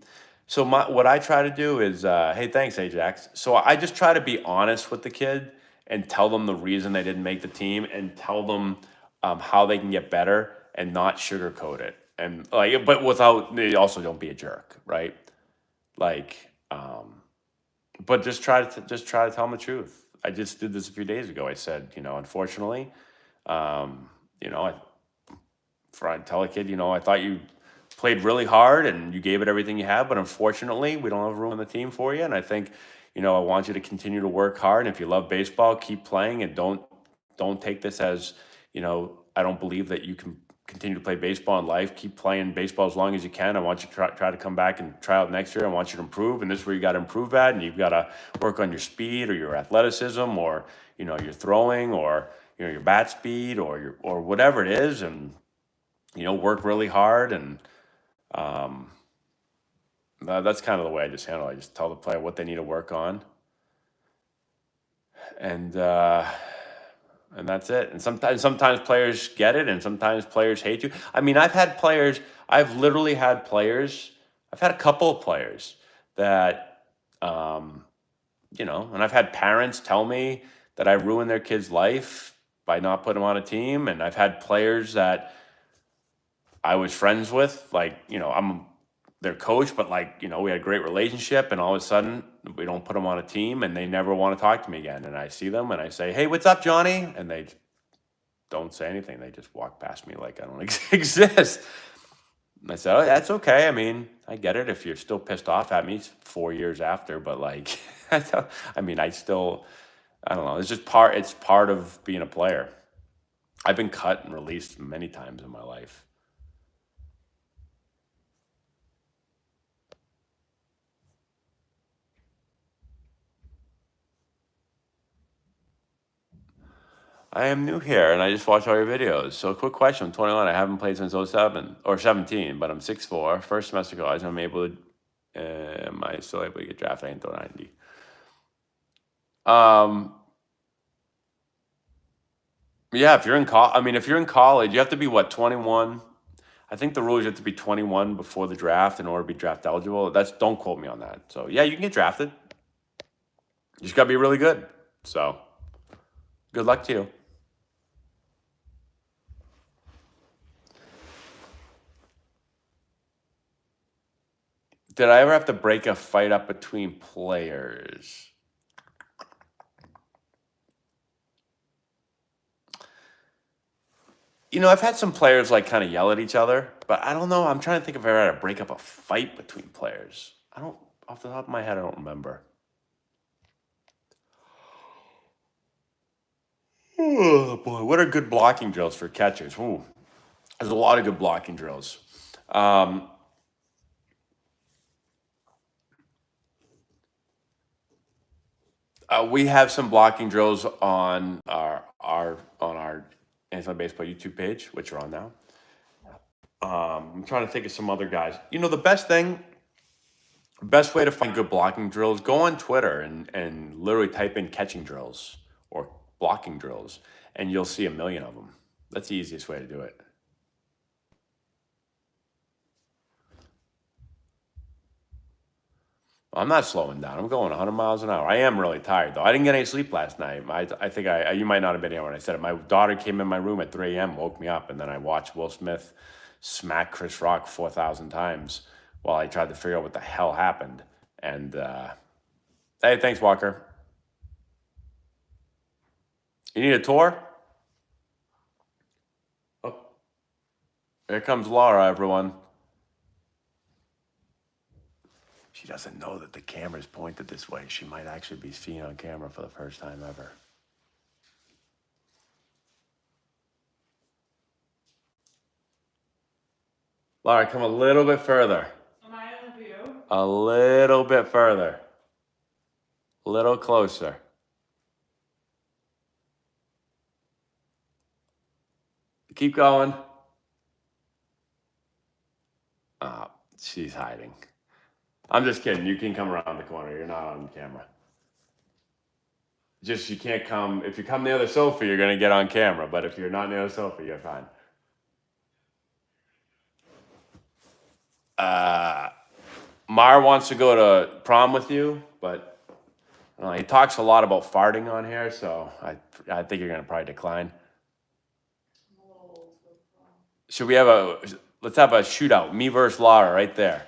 So what I try to do is, hey, thanks, Ajax. So I just try to be honest with the kid and tell them the reason they didn't make the team and tell them how they can get better and not sugarcoat it. And but they also don't be a jerk, right? Like, but just try to tell them the truth. I just did this a few days ago. I said, unfortunately, um, you know, I, I tell a kid, I thought you played really hard and you gave it everything you have, but unfortunately, we don't have room on the team for you. And I think, I want you to continue to work hard. And if you love baseball, keep playing and don't take this as, I don't believe that you can continue to play baseball in life. Keep playing baseball as long as you can. I want you to try to come back and try out next year. I want you to improve, and this is where you got to improve at, and you've got to work on your speed or your athleticism or your throwing or your bat speed or whatever it is, and work really hard. And that's kind of the way I just handle it. I just tell the player what they need to work on, and that's it. And sometimes players get it, and sometimes players hate you. I mean, I've literally had players. I've had a couple of players that, and I've had parents tell me that I ruined their kid's life by not putting them on a team, and I've had players that I was friends with, like, I'm their coach, but like, we had a great relationship, and all of a sudden we don't put them on a team and they never want to talk to me again. And I see them and I say, "Hey, what's up, Johnny?" And they don't say anything. They just walk past me like I don't exist. And I said, "Oh, that's okay. I mean, I get it if you're still pissed off at me 4 years after, but like, I don't know. It's part of being a player. I've been cut and released many times in my life. I am new here and I just watch all your videos. So quick question, I'm 21. I haven't played since 07 or 17, but I'm 6'4". First semester college, am I still able to get drafted until 90? Yeah, if you're in college, you have to be 21? I think the rule is you have to be 21 before the draft in order to be draft eligible. Don't quote me on that. So yeah, you can get drafted. You just gotta be really good. So good luck to you. Did I ever have to break a fight up between players? I've had some players like kind of yell at each other, but I don't know. I'm trying to think if I ever had to break up a fight between players. Off the top of my head, I don't remember. Oh boy, what are good blocking drills for catchers? Ooh, there's a lot of good blocking drills. We have some blocking drills on our Antonelli Baseball YouTube page, which are on now. I'm trying to think of some other guys. The best way to find good blocking drills, go on Twitter and literally type in catching drills or blocking drills, and you'll see a million of them. That's the easiest way to do it. I'm not slowing down. I'm going 100 miles an hour. I am really tired, though. I didn't get any sleep last night. I think you might not have been here when I said it. My daughter came in my room at 3 a.m., woke me up, and then I watched Will Smith smack Chris Rock 4,000 times while I tried to figure out what the hell happened. And, hey, thanks, Walker. You need a tour? Oh, here comes Laura, everyone. She doesn't know that the camera's pointed this way. She might actually be seen on camera for the first time ever. Laura, come a little bit further.
Am I in the view?
A little bit further. A little closer. Keep going. Oh, she's hiding. I'm just kidding. You can come around the corner. You're not on camera. Just you can't come. If you come near the sofa, you're going to get on camera. But if you're not near the sofa, you're fine. Mar wants to go to prom with you, but he talks a lot about farting on here, so I think you're going to probably decline. Should we have let's have a shootout, me versus Laura right there.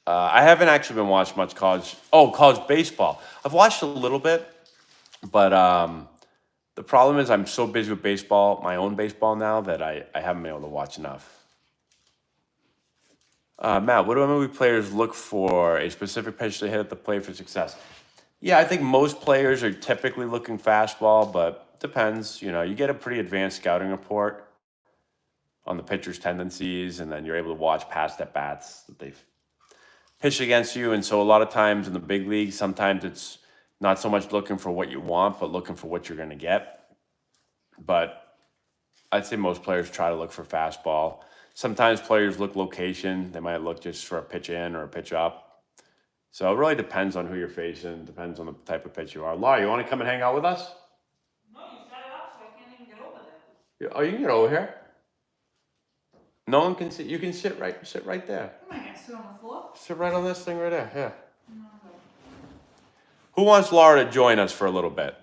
I haven't actually been watching much college baseball. I've watched a little bit, but the problem is I'm so busy with baseball, my own baseball now, that I haven't been able to watch enough. Matt, what do MLB players look for a specific pitch to hit at the plate for success? Yeah, I think most players are typically looking fastball, but depends. You get a pretty advanced scouting report on the pitcher's tendencies, and then you're able to watch past at bats that they've pitched against you. And so a lot of times in the big leagues, sometimes it's not so much looking for what you want, but looking for what you're going to get. But I'd say most players try to look for fastball. Sometimes players look location. They might look just for a pitch in or a pitch up. So it really depends on who you're facing, depends on the type of pitch you are. Laura, you want to come and hang out with us?
No, you set it up so I can't even get over there.
Oh, you can get over here. No one can sit. You can sit right there.
Am I gonna sit on the floor?
Sit right on this thing right there. Yeah.
No.
Who wants Laura to join us for a little bit?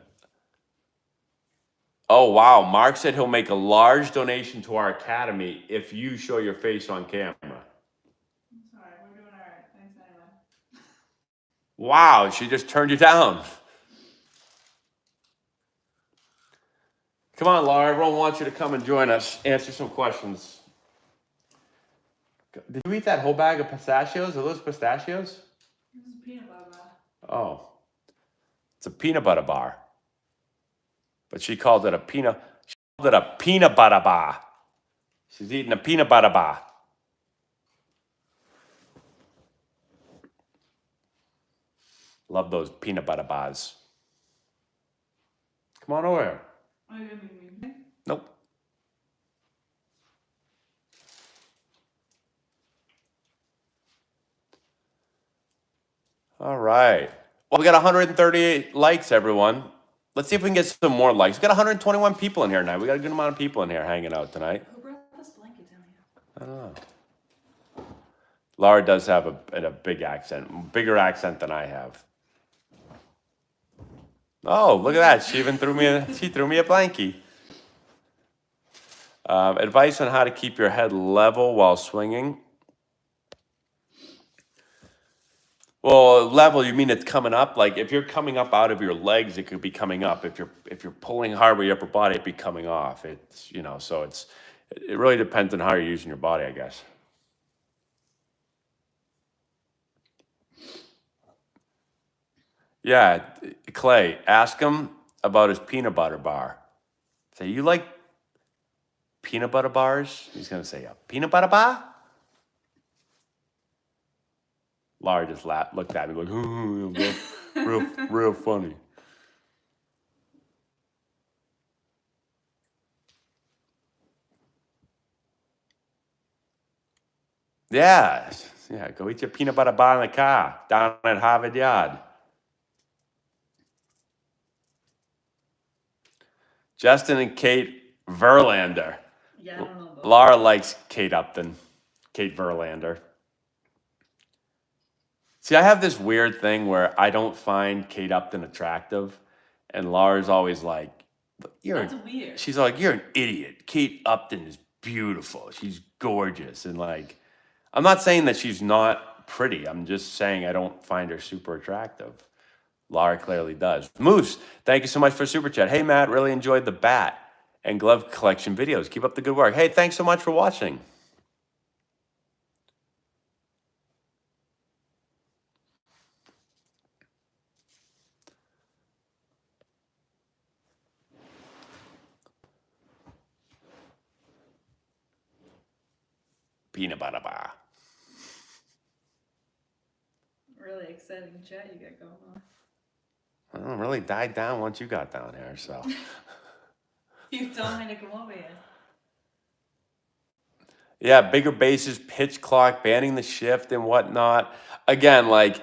Oh, wow. Mark said he'll make a large donation to our academy if you show your face on camera.
It's alright, we're doing alright. Thanks anyway.
Wow, she just turned you down. Come on, Laura. Everyone wants you to come and join us. Answer some questions. Did you eat that whole bag of pistachios? Are those pistachios?
This is peanut butter bar.
Oh. It's a peanut butter bar. But she called it a peanut butter bar. She's eating a peanut butter bar. Love those peanut butter bars. Come on over here.
Are you gonna be mean?
Nope. All right. Well, we got 138 likes, everyone. Let's see if we can get some more likes. We got 121 people in here tonight. We got a good amount of people in here hanging out tonight.
Who brought this blanket down here?
I don't know. Laura does have a big accent, bigger accent than I have. Oh, look at that! She even threw me a blankie. Advice on how to keep your head level while swinging. Well, level, you mean it's coming up? Like if you're coming up out of your legs, it could be coming up. If you're pulling hard with your upper body, it'd be coming off. It's so it really depends on how you're using your body, I guess. Yeah, Clay, ask him about his peanut butter bar. Say, you like peanut butter bars? He's gonna say, a peanut butter bar? Laura just looked at me like, real funny. Yeah, go eat your peanut butter bar in the car down at Harvard Yard. Justin and Kate Verlander.
Yeah, I don't know about
Laura likes Kate Upton, Kate Verlander. See, I have this weird thing where I don't find Kate Upton attractive, and Laura's always like,
That's weird.
She's like, you're an idiot. Kate Upton is beautiful. She's gorgeous. And like, I'm not saying that she's not pretty. I'm just saying I don't find her super attractive. Laura clearly does. Moose, thank you so much for Super Chat. Hey, Matt, really enjoyed the bat and glove collection videos. Keep up the good work. Hey, thanks so much for watching. Peanut butter bar.
Really exciting chat you got going on.
Well, it really died down once you got down here, so.
You told me to come over here.
Yeah, bigger bases, pitch clock, banning the shift and whatnot. Again, like,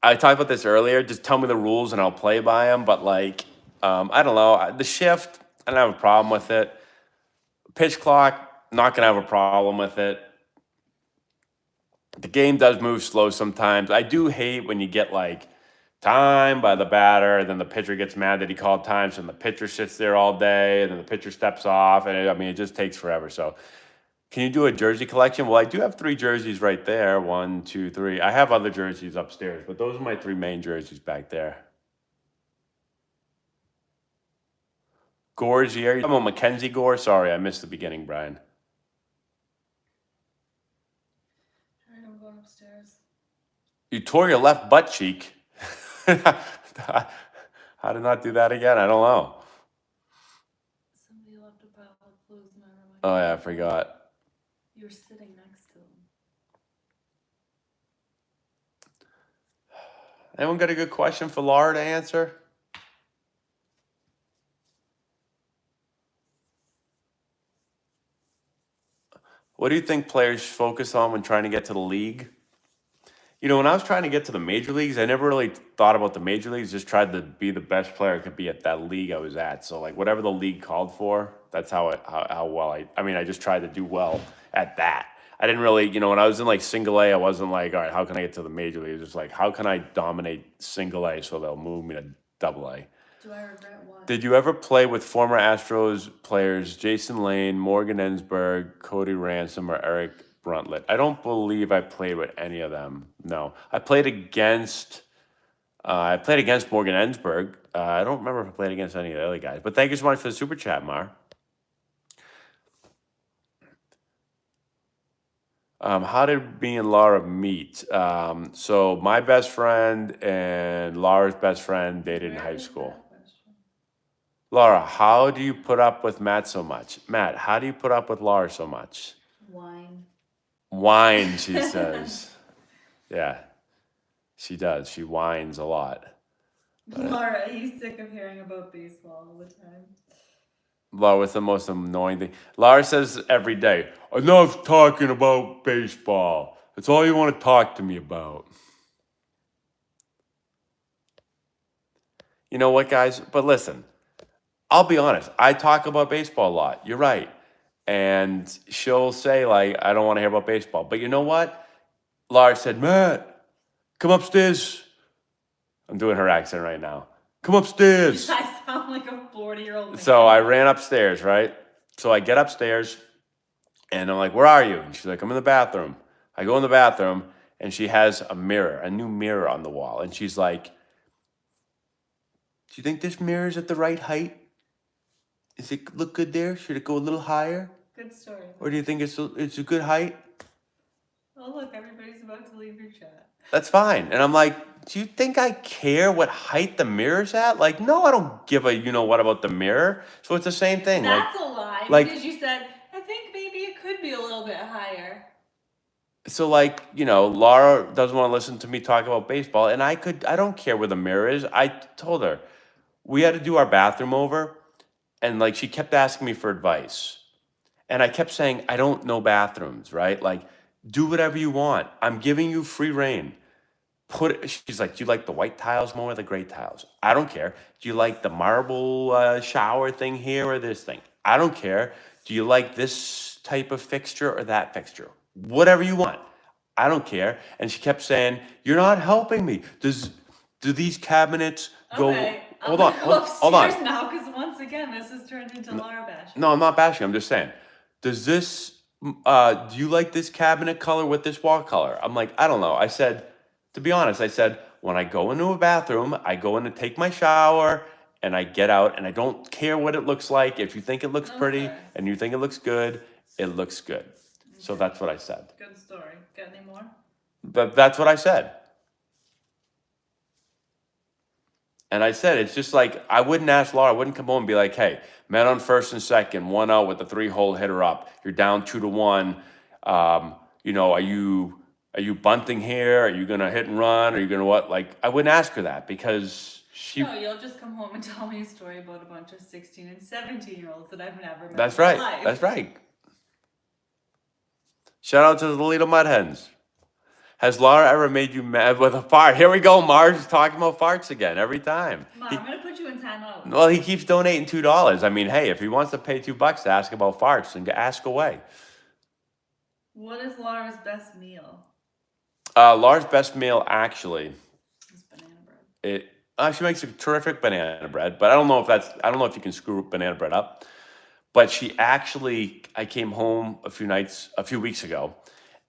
I talked about this earlier. Just tell me the rules and I'll play by them. But, like, I don't know. The shift, I don't have a problem with it. Pitch clock, not going to have a problem with it. The game does move slow sometimes. I do hate when you get, like, time by the batter, and then the pitcher gets mad that he called time, so the pitcher sits there all day, and then the pitcher steps off, and it just takes forever. So Can you do a jersey collection? Well, I do have 3 jerseys right there. 1, 2, 3. I have other jerseys upstairs, but those are my 3 main jerseys back there. Gore's here. I'm on Mackenzie Gore. Sorry, I missed the beginning, Brian.
Alright, I'm going upstairs.
You tore your left butt cheek. How to not do that again? I don't know.
Somebody left a pile of clothes in my room.
Oh, yeah, I forgot.
You were sitting next to them.
Anyone got a good question for Laura to answer? What do you think players focus on when trying to get to the league? You know, when I was trying to get to the major leagues, I never really thought about the major leagues, just tried to be the best player I could be at that league I was at. So, like, whatever the league called for, that's how well I just tried to do well at that. I didn't really, you know, when I was in, like, single A, I wasn't like, all right, how can I get to the major leagues? Just like, how can I dominate single A so they'll move me to double A?
Do I regret what?
Did you ever play with former Astros players Jason Lane, Morgan Ensberg, Cody Ransom, or Eric Bruntlett? I don't believe I played with any of them. No, I played against Morgan Ensberg. I don't remember if I played against any of the other guys. But thank you so much for the super chat, Mar. How did me and Laura meet? So my best friend and Laura's best friend dated in high school. Laura, how do you put up with Matt so much? Matt, how do you put up with Laura so much?
Wine.
Wine, she says. Yeah, she does. She whines a lot.
Laura, are you sick of hearing about baseball all the time?
Laura, what's the most annoying thing? Laura says every day, enough talking about baseball. That's all you want to talk to me about. You know what, guys? But listen, I'll be honest. I talk about baseball a lot. You're right. And she'll say, like, I don't want to hear about baseball. But you know what? Laura said, Matt, come upstairs. I'm doing her accent right now. Come upstairs.
I sound like a 40-year-old man.
So I ran upstairs, right? So I get upstairs, and I'm like, where are you? And she's like, I'm in the bathroom. I go in the bathroom, and she has a mirror, a new mirror on the wall. And she's like, do you think this mirror is at the right height? Does it look good there? Should it go a little higher?
Good story.
Or do you think it's a good height?
Oh, look, everybody's about to leave your chat.
That's fine. And I'm like, do you think I care what height the mirror's at? Like, no, I don't give a you-know-what about the mirror. So it's the same thing.
That's a lie, because you said, I think maybe it could be a little bit higher.
So, like, you know, Laura doesn't want to listen to me talk about baseball, and I don't care where the mirror is. I told her, we had to do our bathroom over, and, like, she kept asking me for advice. And I kept saying, I don't know bathrooms, right? Like, do whatever you want. I'm giving you free reign. She's like, do you like the white tiles more or the gray tiles? I don't care. Do you like the marble shower thing here or this thing? I don't care. Do you like this type of fixture or that fixture? Whatever you want. I don't care. And she kept saying, you're not helping me. Do these cabinets go...
Okay,
Hold on.
Now, because once again, this has turned into Laura bashing.
No, I'm not bashing. I'm just saying, does this... do you like this cabinet color with this wall color? I'm like, I don't know. I said... To be honest, I said, when I go into a bathroom, I go in to take my shower, and I get out, and I don't care what it looks like. If you think it looks pretty and you think it looks good, it looks good. Okay. So that's what I said.
Good story. Got any more?
But that's what I said. And I said, it's just like, I wouldn't ask Laura, I wouldn't come home and be like, hey, men on first and second, 1 out with the 3-hole hitter up. You're down 2-1. You know, are you bunting here? Are you going to hit and run? Are you going to what? Like, I wouldn't ask her that because she...
No, you'll just come home and tell me a story about a bunch of 16 and 17-year-olds that I've never met
That's
in my
right.
life.
That's right. Shout out to the Toledo Mudhens. Has Laura ever made you mad with a fart? Here we go, Mars talking about farts again every time.
Mom, I'm going to put you in timeout.
Well, he keeps donating $2. I mean, hey, if he wants to pay $2 to ask about farts, then ask away.
What is Laura's best meal?
Laura's best meal actually
is banana bread.
She makes a terrific banana bread, but I don't know if you can screw banana bread up. But I came home a few weeks ago,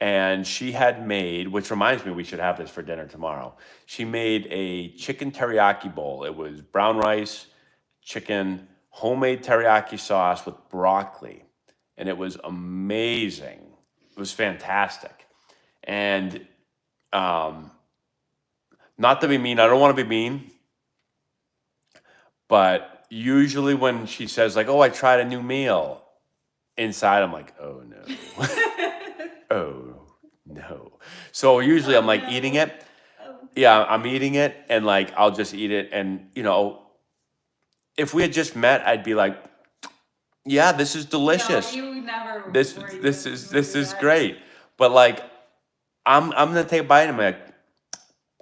and she had made, which reminds me we should have this for dinner tomorrow. She made a chicken teriyaki bowl. It was brown rice, chicken, homemade teriyaki sauce with broccoli, and it was amazing. It was fantastic. And um, not to be mean, I don't want to be mean, but usually when she says like, "Oh, I tried a new meal," inside I'm like, "Oh no." Oh no. So usually I'm like
no.
eating it.
Oh.
Yeah, I'm eating it and like I'll just eat it. And if we had just met, I'd be like, yeah, this is delicious.
No, you never.
This
were
this
you
is
would
this
do
is
that.
great. But like I'm gonna take a bite and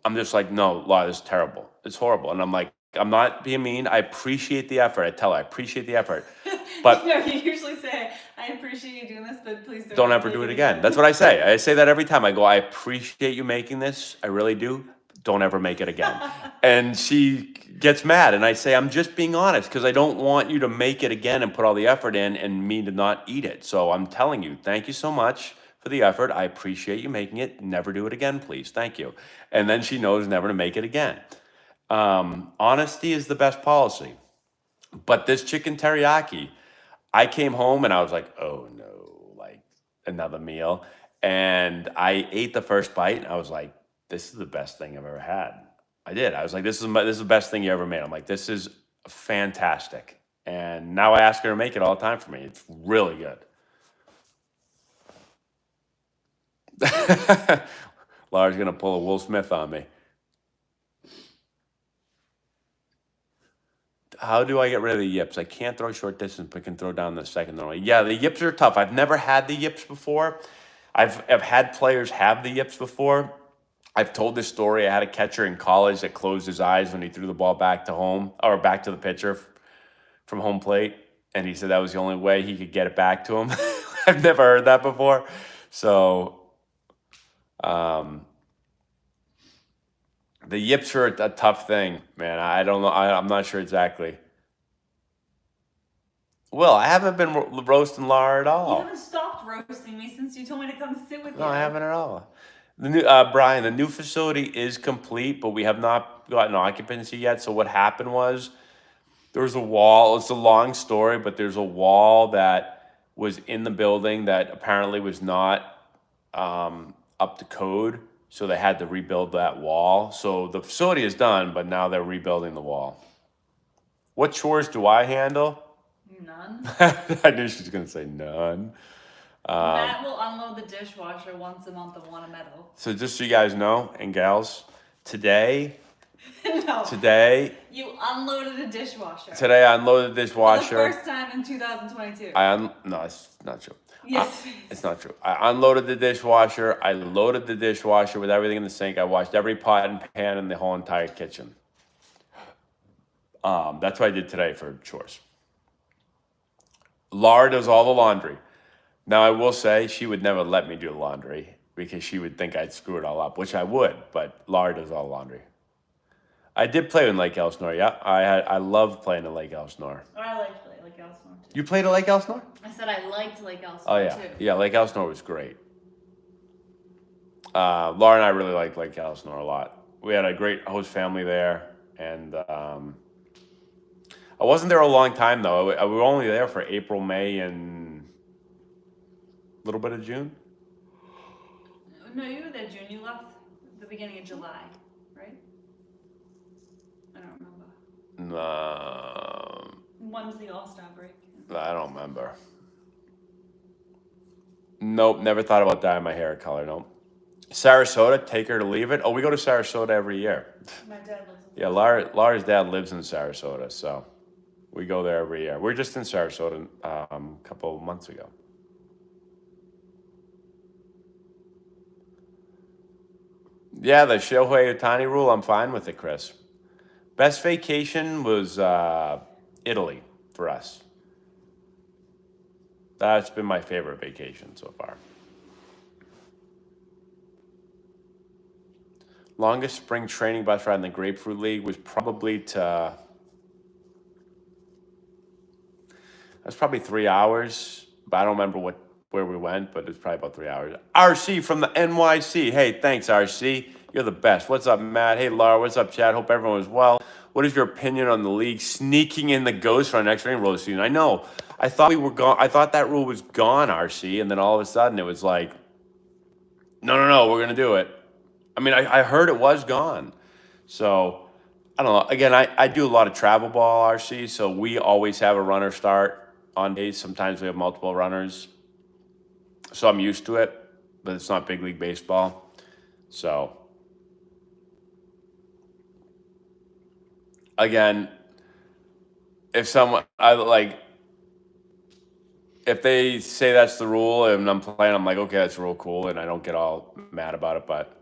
I'm just like, no, Laura, this is terrible. It's horrible. And I'm like, I'm not being mean. I appreciate the effort. I tell her I appreciate the effort. But
you usually say, "I appreciate you doing this, but please
don't ever
make
do it again. That's what I say. I say that every time. I go, I appreciate you making this. I really do. Don't ever make it again. And she gets mad. And I say, I'm just being honest because I don't want you to make it again and put all the effort in and me to not eat it. So I'm telling you, thank you so much for the effort. I appreciate you making it. Never do it again, please. Thank you. And then she knows never to make it again. Honesty is the best policy. But this chicken teriyaki, I came home and I was like, oh no, like another meal. And I ate the first bite and I was like, this is the best thing I've ever had. I did. I was like, this is the best thing you ever made. I'm like, this is fantastic. And now I ask her to make it all the time for me. It's really good. Laura's gonna pull a Will Smith on me. How do I get rid of the yips? I can't throw short distance, but can throw down the second normally. Yeah, the yips are tough. I've never had the yips before. I've had players have the yips before. I've told this story. I had a catcher in college that closed his eyes when he threw the ball back to home or back to the pitcher from home plate, and he said that was the only way he could get it back to him. I've never heard that before, so um, the yips are a tough thing, man. I don't know. I'm not sure exactly. Well, I haven't been roasting Laura at
You
all.
haven't stopped roasting me since you told me to come sit with you.
No, I haven't at all. The new Brian, the new facility is complete, but we have not gotten occupancy yet. So what happened was there was a wall. It's a long story, but there's a wall that was in the building that apparently was not up to code. So they had to rebuild that wall. So the facility is done, but now they're rebuilding the wall. What chores do I handle?
None.
I knew she was going to say none.
Matt will unload the dishwasher once a month and want a medal.
So just so you guys know, and gals, today
No.
Today
You unloaded a dishwasher.
I unloaded the
For the
dishwasher.
first time in 2022.
No, it's not true.
Yes.
It's not true. I unloaded the dishwasher. I loaded the dishwasher with everything in the sink. I washed every pot and pan in the whole entire kitchen. That's what I did today for chores. Laura does all the laundry. Now, I will say she would never let me do the laundry because she would think I'd screw it all up, which I would, but Laura does all the laundry. I did play in Lake Elsinore, yeah. I love playing in Lake Elsinore.
I liked Lake Elsinore too.
You played at Lake Elsinore?
I said I liked Lake Elsinore
Oh, yeah.
too.
Yeah, Lake Elsinore was great. Laura and I really liked Lake Elsinore a lot. We had a great host family there, and I wasn't there a long time, though. We were only there for April, May, and a little bit of June.
No, you were there June. You left the beginning of July, right? I don't remember. When was the All-Star break?
I don't remember. Nope, never thought about dyeing my hair color, nope. Sarasota, take her to leave it. Oh, we go to Sarasota every year.
My dad lives in
Yeah, Laura's dad lives in Sarasota, so we go there every year. We were just in Sarasota a couple of months ago. Yeah, the Shohei Ohtani rule, I'm fine with it, Chris. Best vacation was Italy for us. That's been my favorite vacation so far. Longest spring training bus ride in the Grapefruit League was probably to That's probably 3 hours, but I don't remember where we went, but it's probably about 3 hours. RC from the NYC. Hey, thanks, RC. You're the best. What's up, Matt? Hey, Laura. What's up, Chad? Hope everyone is well. What is your opinion on the league sneaking in the ghost for our next rain roller season? I know. I thought we were gone. I thought that rule was gone, RC, and then all of a sudden it was like, no, we're gonna do it. I mean, I heard it was gone. So I don't know. Again, I do a lot of travel ball, RC, so we always have a runner start on days. Sometimes we have multiple runners. So I'm used to it, but it's not big league baseball. So again, if someone if they say that's the rule and I'm playing, I'm like, okay, that's real cool, and I don't get all mad about it, but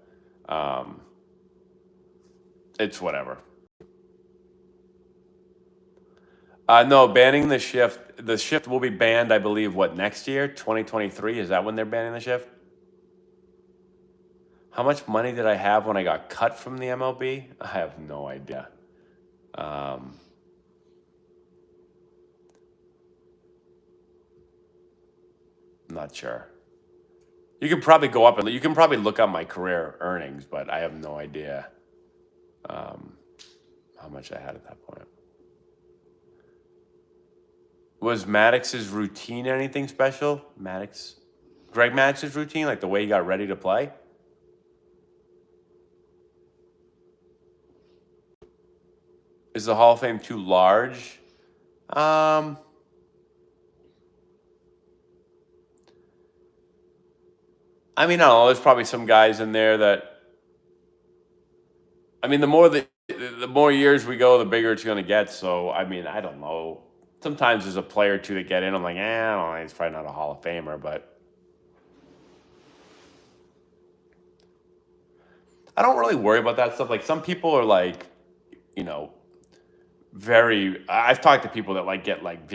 it's whatever. No, banning the shift. The shift will be banned, I believe, next year? 2023? Is that when they're banning the shift? How much money did I have when I got cut from the MLB? I have no idea. I'm not sure. You can probably go up and you can probably look up my career earnings, but I have no idea how much I had at that point. Was Maddox's routine anything special? Greg Maddox's routine, like the way he got ready to play? Is the Hall of Fame too large? I mean, I don't know. There's probably some guys in there that. I mean, the more years we go, the bigger it's going to get. So, I mean, I don't know. Sometimes there's a player or two that get in. I'm like, I don't know. He's probably not a Hall of Famer, but I don't really worry about that stuff. Like some people are like, you know, very. I've talked to people that like get like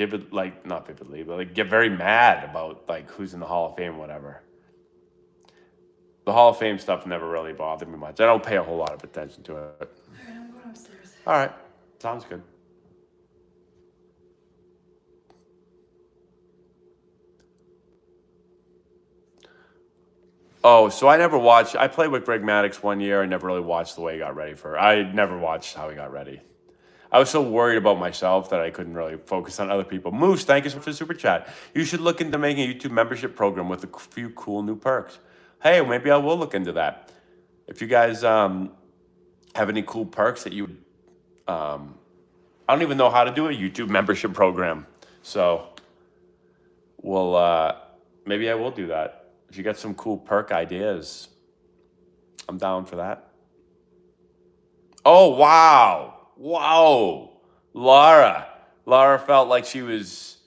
not vividly, but like get very mad about like who's in the Hall of Fame, or whatever. The Hall of Fame stuff never really bothered me much. I don't pay a whole lot of attention to it.
All right, I'm going upstairs.
All right, sounds good. Oh, so I never watched. I played with Greg Maddox one year. I never really watched the way he got ready for. I never watched how he got ready. I was so worried about myself that I couldn't really focus on other people. Moose, thank you for the super chat. You should look into making a YouTube membership program with a few cool new perks. Hey, maybe I will look into that. If you guys have any cool perks that you, I don't even know how to do a YouTube membership program. So, maybe I will do that. If you got some cool perk ideas, I'm down for that. Oh, wow. Whoa. Laura felt like she was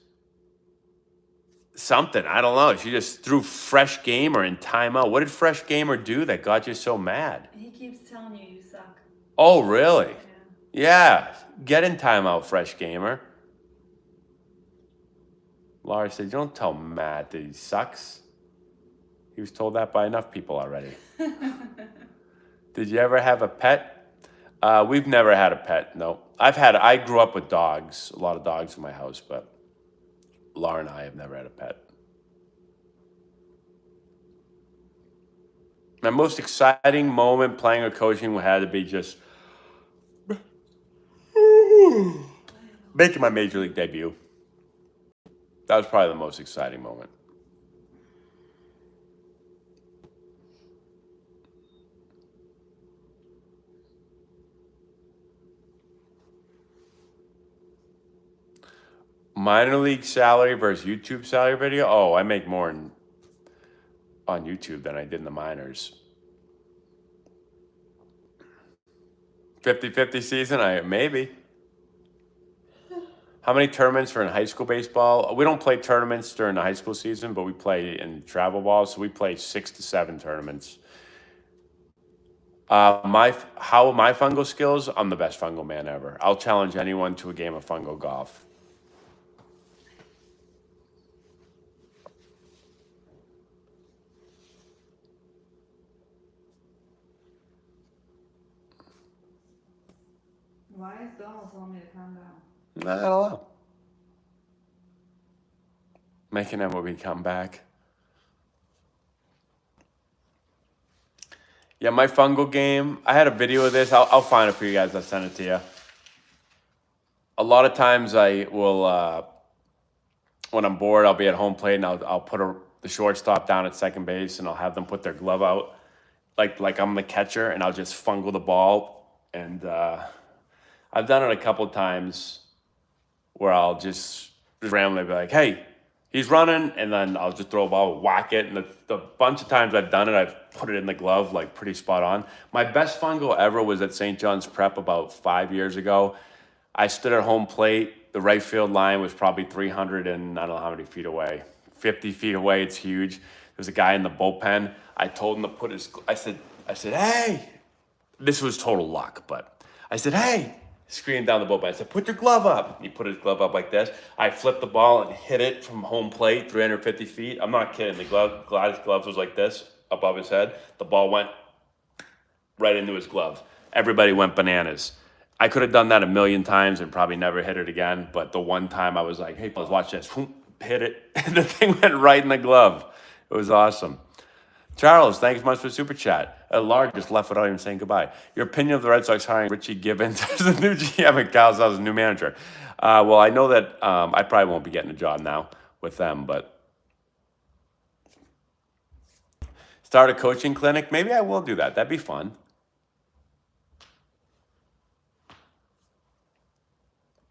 something. I don't know. She just threw Fresh Gamer in timeout. What did Fresh Gamer do that got you so mad?
He keeps telling you suck.
Oh, really?
Yeah.
Yeah. Get in timeout, Fresh Gamer. Laura said, don't tell Matt that he sucks. He was told that by enough people already. Did you ever have a pet? We've never had a pet, no. I grew up with dogs, a lot of dogs in my house, but Laura and I have never had a pet. My most exciting moment playing or coaching had to be just making my major league debut. That was probably the most exciting moment. Minor league salary versus YouTube salary video? Oh, I make more on YouTube than I did in the minors. 50-50 season? Maybe. How many tournaments are in high school baseball? We don't play tournaments during the high school season, but we play in travel ball, so we play 6 to 7 tournaments. How are my fungo skills? I'm the best fungo man ever. I'll challenge anyone to a game of fungo golf.
Why is Donald telling me to calm down?
I don't know. Making MLB come back. Yeah, my fungal game. I had a video of this. I'll find it for you guys. I'll send it to you. A lot of times I will, when I'm bored, I'll be at home plate and I'll put the shortstop down at second base and I'll have them put their glove out, like I'm the catcher, and I'll just fungal the ball. And I've done it a couple of times where I'll just randomly be like, "Hey, he's running," and then I'll just throw a ball, whack it. And the bunch of times I've done it, I've put it in the glove, like pretty spot on. My best fungal ever was at St. John's Prep about 5 years ago. I stood at home plate. The right field line was probably 300 and I don't know how many feet away, 50 feet away. It's huge. There's a guy in the bullpen. I told him to put his. I said, "Hey." This was total luck, but I said, "Hey," screamed down the bullpen. I said, "Put your glove up." He put his glove up like this. I flipped the ball and hit it from home plate, 350 feet. I'm not kidding. The glove was like this above his head. The ball went right into his glove. Everybody went bananas. I could have done that a million times and probably never hit it again. But the one time I was like, "Hey, let's watch this." Hit it. And the thing went right in the glove. It was awesome. Charles, thanks much for the super chat. Large just left without even saying goodbye. Your opinion of the Red Sox hiring Richie Gibbons as the new GM and Kyle Sauer's new manager? Well, I know that I probably won't be getting a job now with them, but start a coaching clinic. Maybe I will do that. That'd be fun.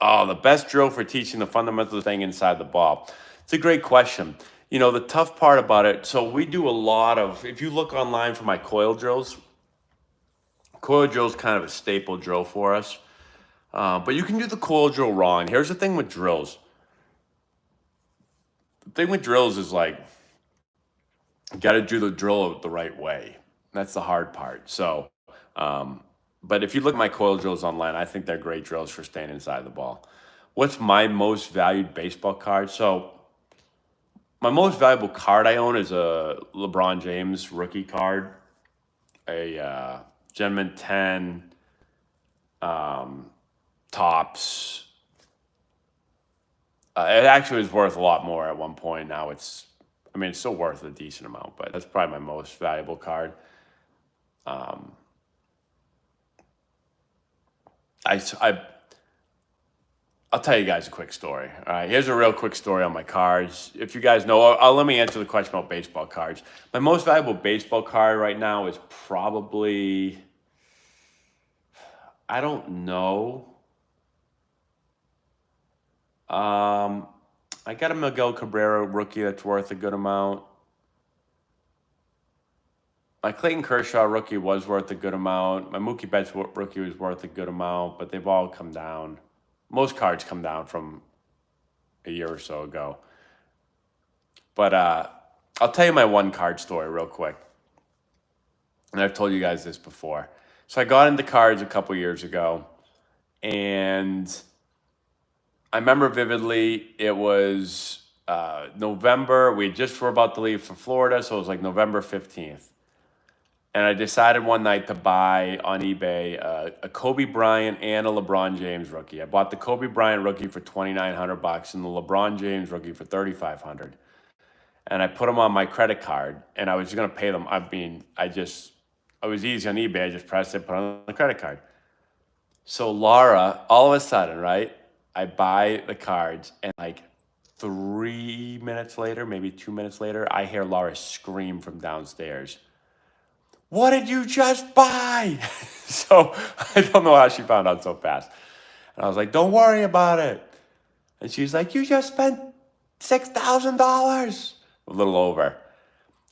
Oh, the best drill for teaching the fundamentals of staying inside the ball. It's a great question. You know, the tough part about it, so we do a lot of, if you look online for my coil drills is kind of a staple drill for us. But you can do the coil drill wrong. Here's the thing with drills. The thing with drills is like, you got to do the drill the right way. That's the hard part. So, but if you look at my coil drills online, I think they're great drills for staying inside the ball. What's my most valued baseball card? So, my most valuable card I own is a LeBron James rookie card, a Gentleman 10 tops. It actually was worth a lot more at one point. Now it's still worth a decent amount, but that's probably my most valuable card. I'll tell you guys a quick story. All right, here's a real quick story on my cards. If you guys know, let me answer the question about baseball cards. My most valuable baseball card right now is probably, I don't know. I got a Miguel Cabrera rookie that's worth a good amount. My Clayton Kershaw rookie was worth a good amount. My Mookie Betts rookie was worth a good amount, but they've all come down. Most cards come down from a year or so ago. But I'll tell you my one card story real quick. And I've told you guys this before. So I got into cards a couple years ago, and I remember vividly it was November. We just were about to leave for Florida, so it was like November 15th. And I decided one night to buy on eBay a Kobe Bryant and a LeBron James rookie. I bought the Kobe Bryant rookie for $2,900 and the LeBron James rookie for $3,500. And I put them on my credit card, and I was just gonna pay them. I was easy on eBay. I just pressed it, put it on the credit card. So Laura, all of a sudden, right? I buy the cards, and like 3 minutes later, maybe 2 minutes later, I hear Laura scream from downstairs. "What did you just buy?" So I don't know how she found out so fast. And I was like, "Don't worry about it." And she's like, "You just spent $6,000. A little over.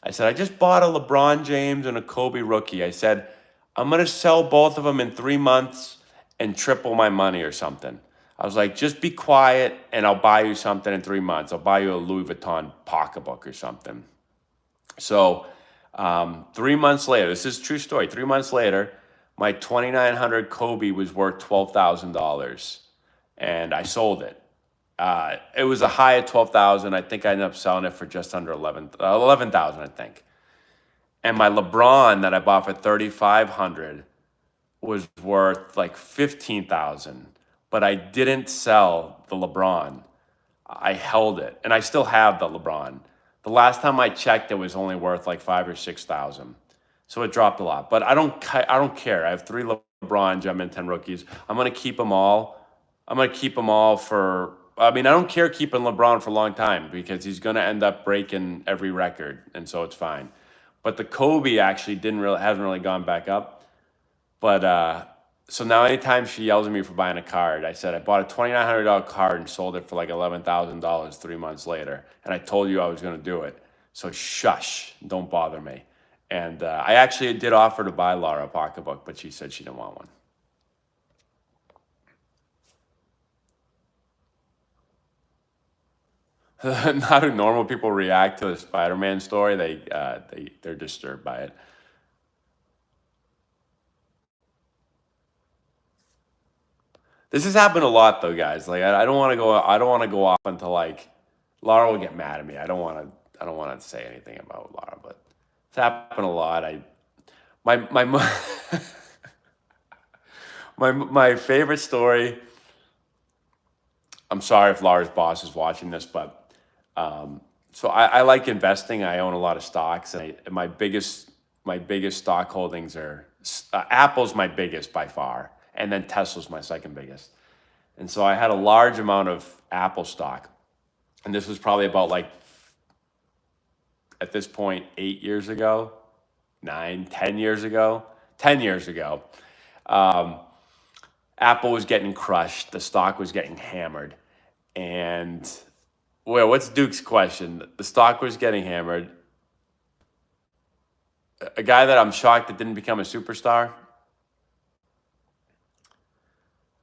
I said, "I just bought a LeBron James and a Kobe rookie." I said, "I'm going to sell both of them in 3 months and triple my money or something." I was like, "Just be quiet and I'll buy you something in 3 months. I'll buy you a Louis Vuitton pocketbook or something." So 3 months later, this is a true story. 3 months later, my 2,900 Kobe was worth $12,000, and I sold it. It was a high at 12,000. I think I ended up selling it for just under 11,000, I think. And my LeBron that I bought for 3,500 was worth like 15,000, but I didn't sell the LeBron. I held it, and I still have the LeBron. The last time I checked, it was only worth like 5 or 6,000, so it dropped a lot. But I don't care. I have 3 LeBron Gem and 10 rookies. I'm gonna keep them all. I'm gonna keep them all for. I mean, I don't care keeping LeBron for a long time because he's gonna end up breaking every record, and so it's fine. But the Kobe actually hasn't really gone back up. But so now anytime she yells at me for buying a card, I said I bought a $2,900 card and sold it for like $11,000 3 months later, and I told you I was going to do it. So shush, don't bother me. And I actually did offer to buy Laura a pocketbook, but she said she didn't want one. Not how normal people react to the Spider-Man story. They're disturbed by it. This has happened a lot though, guys. Like I don't want to go. I don't want to go off into like Laura will get mad at me. I don't want to. I don't want to say anything about Laura, but it's happened a lot. My my favorite story. I'm sorry if Laura's boss is watching this, but so I like investing. I own a lot of stocks, and my biggest stock holdings are Apple's my biggest by far, and then Tesla's my second biggest. And so I had a large amount of Apple stock, and this was probably about like at this point 8 years ago, 10 years ago, 10 years ago. Um, Apple was getting crushed. The stock was getting hammered. And, well, what's Duke's question? The stock was getting hammered. A guy that I'm shocked that didn't become a superstar.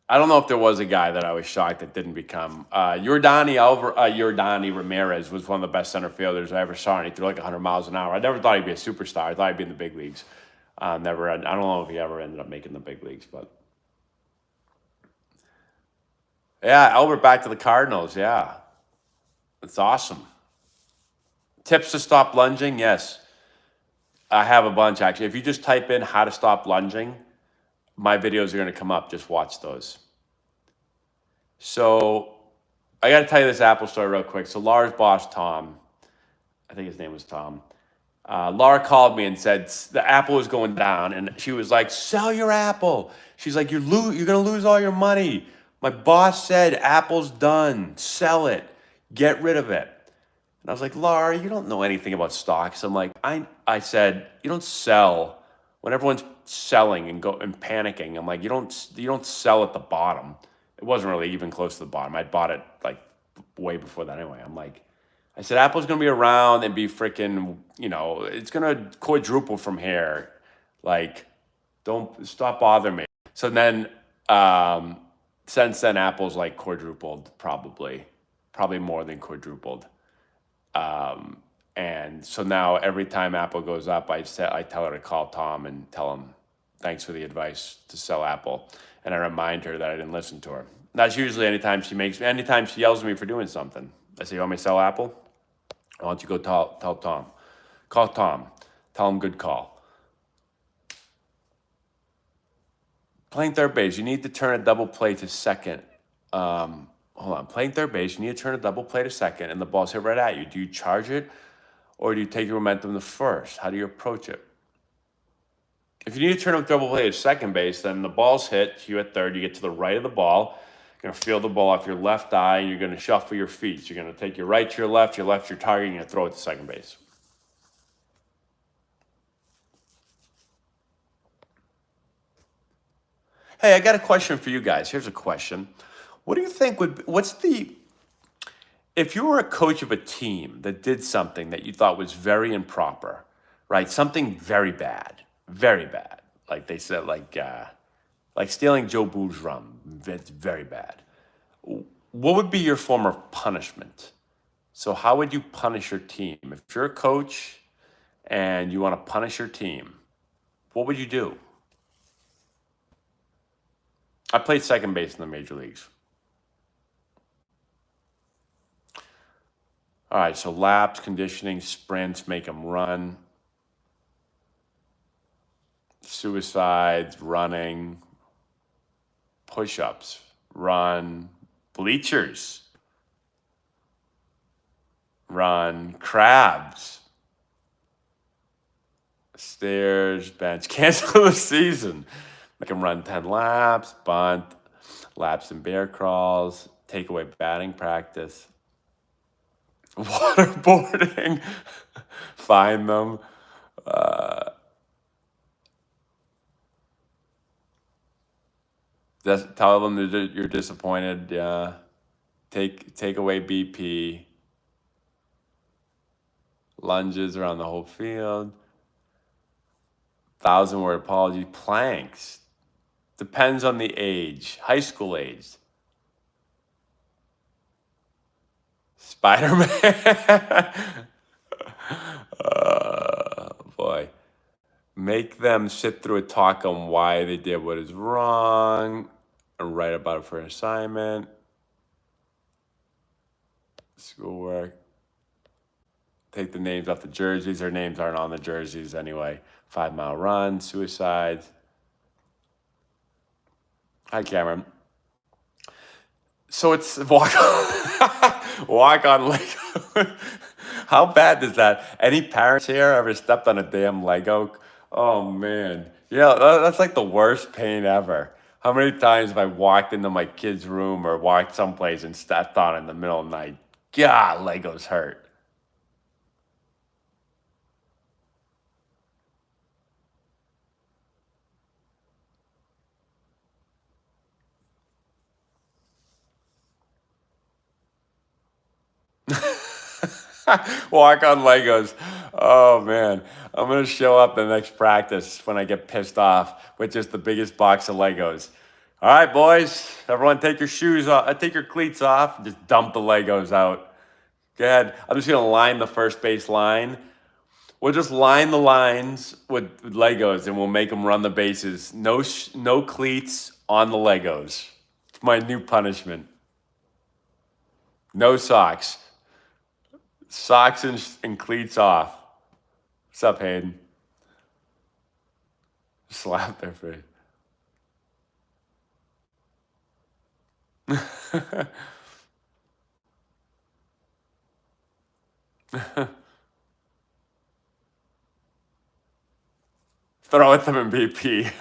I don't know if there was a guy that I was shocked that didn't become. Yordani Ramirez was one of the best center fielders I ever saw, and he threw like 100 miles an hour. I never thought he'd be a superstar. I thought he'd be in the big leagues. I don't know if he ever ended up making the big leagues, but yeah, Albert back to the Cardinals. Yeah, it's awesome. Tips to stop lunging? Yes, I have a bunch actually. If you just type in how to stop lunging, my videos are going to come up. Just watch those. So I got to tell you this Apple story real quick. So Laura's boss, Tom, I think his name was Tom. Laura called me and said the Apple was going down, and she was like, "Sell your Apple." She's like, "You're gonna lose all your money. My boss said Apple's done. Sell it. Get rid of it." And I was like, "Laura, you don't know anything about stocks." I'm like, I said, "You don't sell when everyone's selling and panicking." I'm like, "You don't sell at the bottom." It wasn't really even close to the bottom. I bought it like way before that anyway. I said, Apple's going to be around and be freaking, it's going to quadruple from here. Like, don't stop bothering me. So then, since then, Apple's like quadrupled, probably more than quadrupled. And so now every time Apple goes up, I tell her to call Tom and tell him, thanks for the advice to sell Apple. And I remind her that I didn't listen to her. That's usually anytime she yells at me for doing something. I say, "You want me to sell Apple? Why don't you go tell Tom? Call Tom. Tell him good call." Playing third base, you need to turn a double play to second. Hold on. Playing third base, you need to turn a double play to second, and the ball's hit right at you. Do you charge it, or do you take your momentum to first? How do you approach it? If you need to turn a double play to second base, then the ball's hit, you at third, you get to the right of the ball. You're going to feel the ball off your left eye, and you're going to shuffle your feet. So you're going to take your right to your left your target, and you're going to throw it to second base. Hey, I got a question for you guys. Here's a question. What do you think if you were a coach of a team that did something that you thought was very improper, right? Something very bad, like they said, like stealing Joe Boo's rum. That's very bad. What would be your form of punishment? So how would you punish your team? If you're a coach and you want to punish your team, what would you do? I played second base in the major leagues. All right, so laps, conditioning, sprints, make them run. Suicides, running, push-ups, run, bleachers. run, crabs, stairs, bench, cancel the season. Make them run 10 laps, bunt, laps and bear crawls, take away batting practice, waterboarding, fine them. Just tell them that you're disappointed. Yeah. Take away BP. Lunges around the whole field. 1,000-word apology. Planks. Depends on the age. High school age. Spider-Man. Boy. Make them sit through a talk on why they did what is wrong and write about it for an assignment. Schoolwork. Take the names off the jerseys. Their names aren't on the jerseys anyway. 5-mile run, suicides. Hi, Cameron. So it's walk on Lego. How bad is that? Any parents here ever stepped on a damn Lego? Oh man, yeah, that's like the worst pain ever. How many times have I walked into my kid's room or walked someplace and stepped on it in the middle of the night? God, Legos hurt. Walk on Legos. Oh man, I'm gonna show up the next practice when I get pissed off with just the biggest box of Legos. All right, boys, everyone, take your shoes off. Take your cleats off. And just dump the Legos out. Go ahead. I'm just gonna line the first base line. We'll just line the lines with Legos, and we'll make them run the bases. No cleats on the Legos. It's my new punishment. No socks. Socks and cleats off. What's up, Hayden? Slap their face. Throw at them in BP.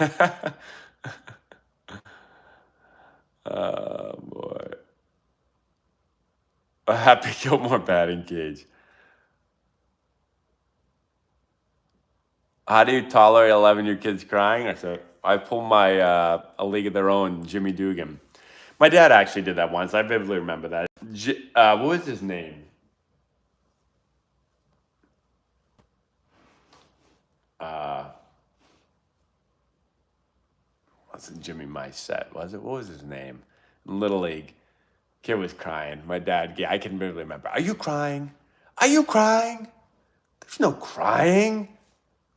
Oh, boy. A Happy Gilmore batting cage. How do you tolerate 11-year kids crying? I said, I pull my A League of Their Own, Jimmy Dugan. My dad actually did that once. I vividly remember that. What was his name? Wasn't Jimmy my set, was it? What was his name? Little League. Kid was crying. My dad, I can vividly remember. Are you crying? Are you crying? There's no crying.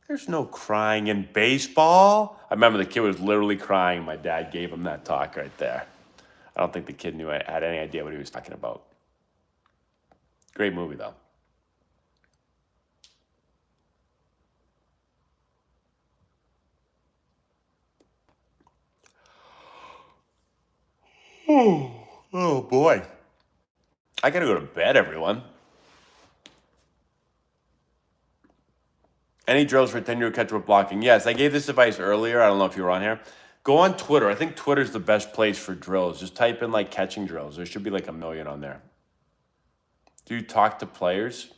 There's no crying in baseball. I remember the kid was literally crying. My dad gave him that talk right there. I don't think the kid had any idea what he was talking about. Great movie, though. Oh boy. I gotta go to bed, everyone. Any drills for tenure catch with blocking? Yes, I gave this advice earlier. I don't know if you were on here. Go on Twitter. I think Twitter's the best place for drills. Just type in like catching drills. There should be like 1 million on there. Do you talk to players?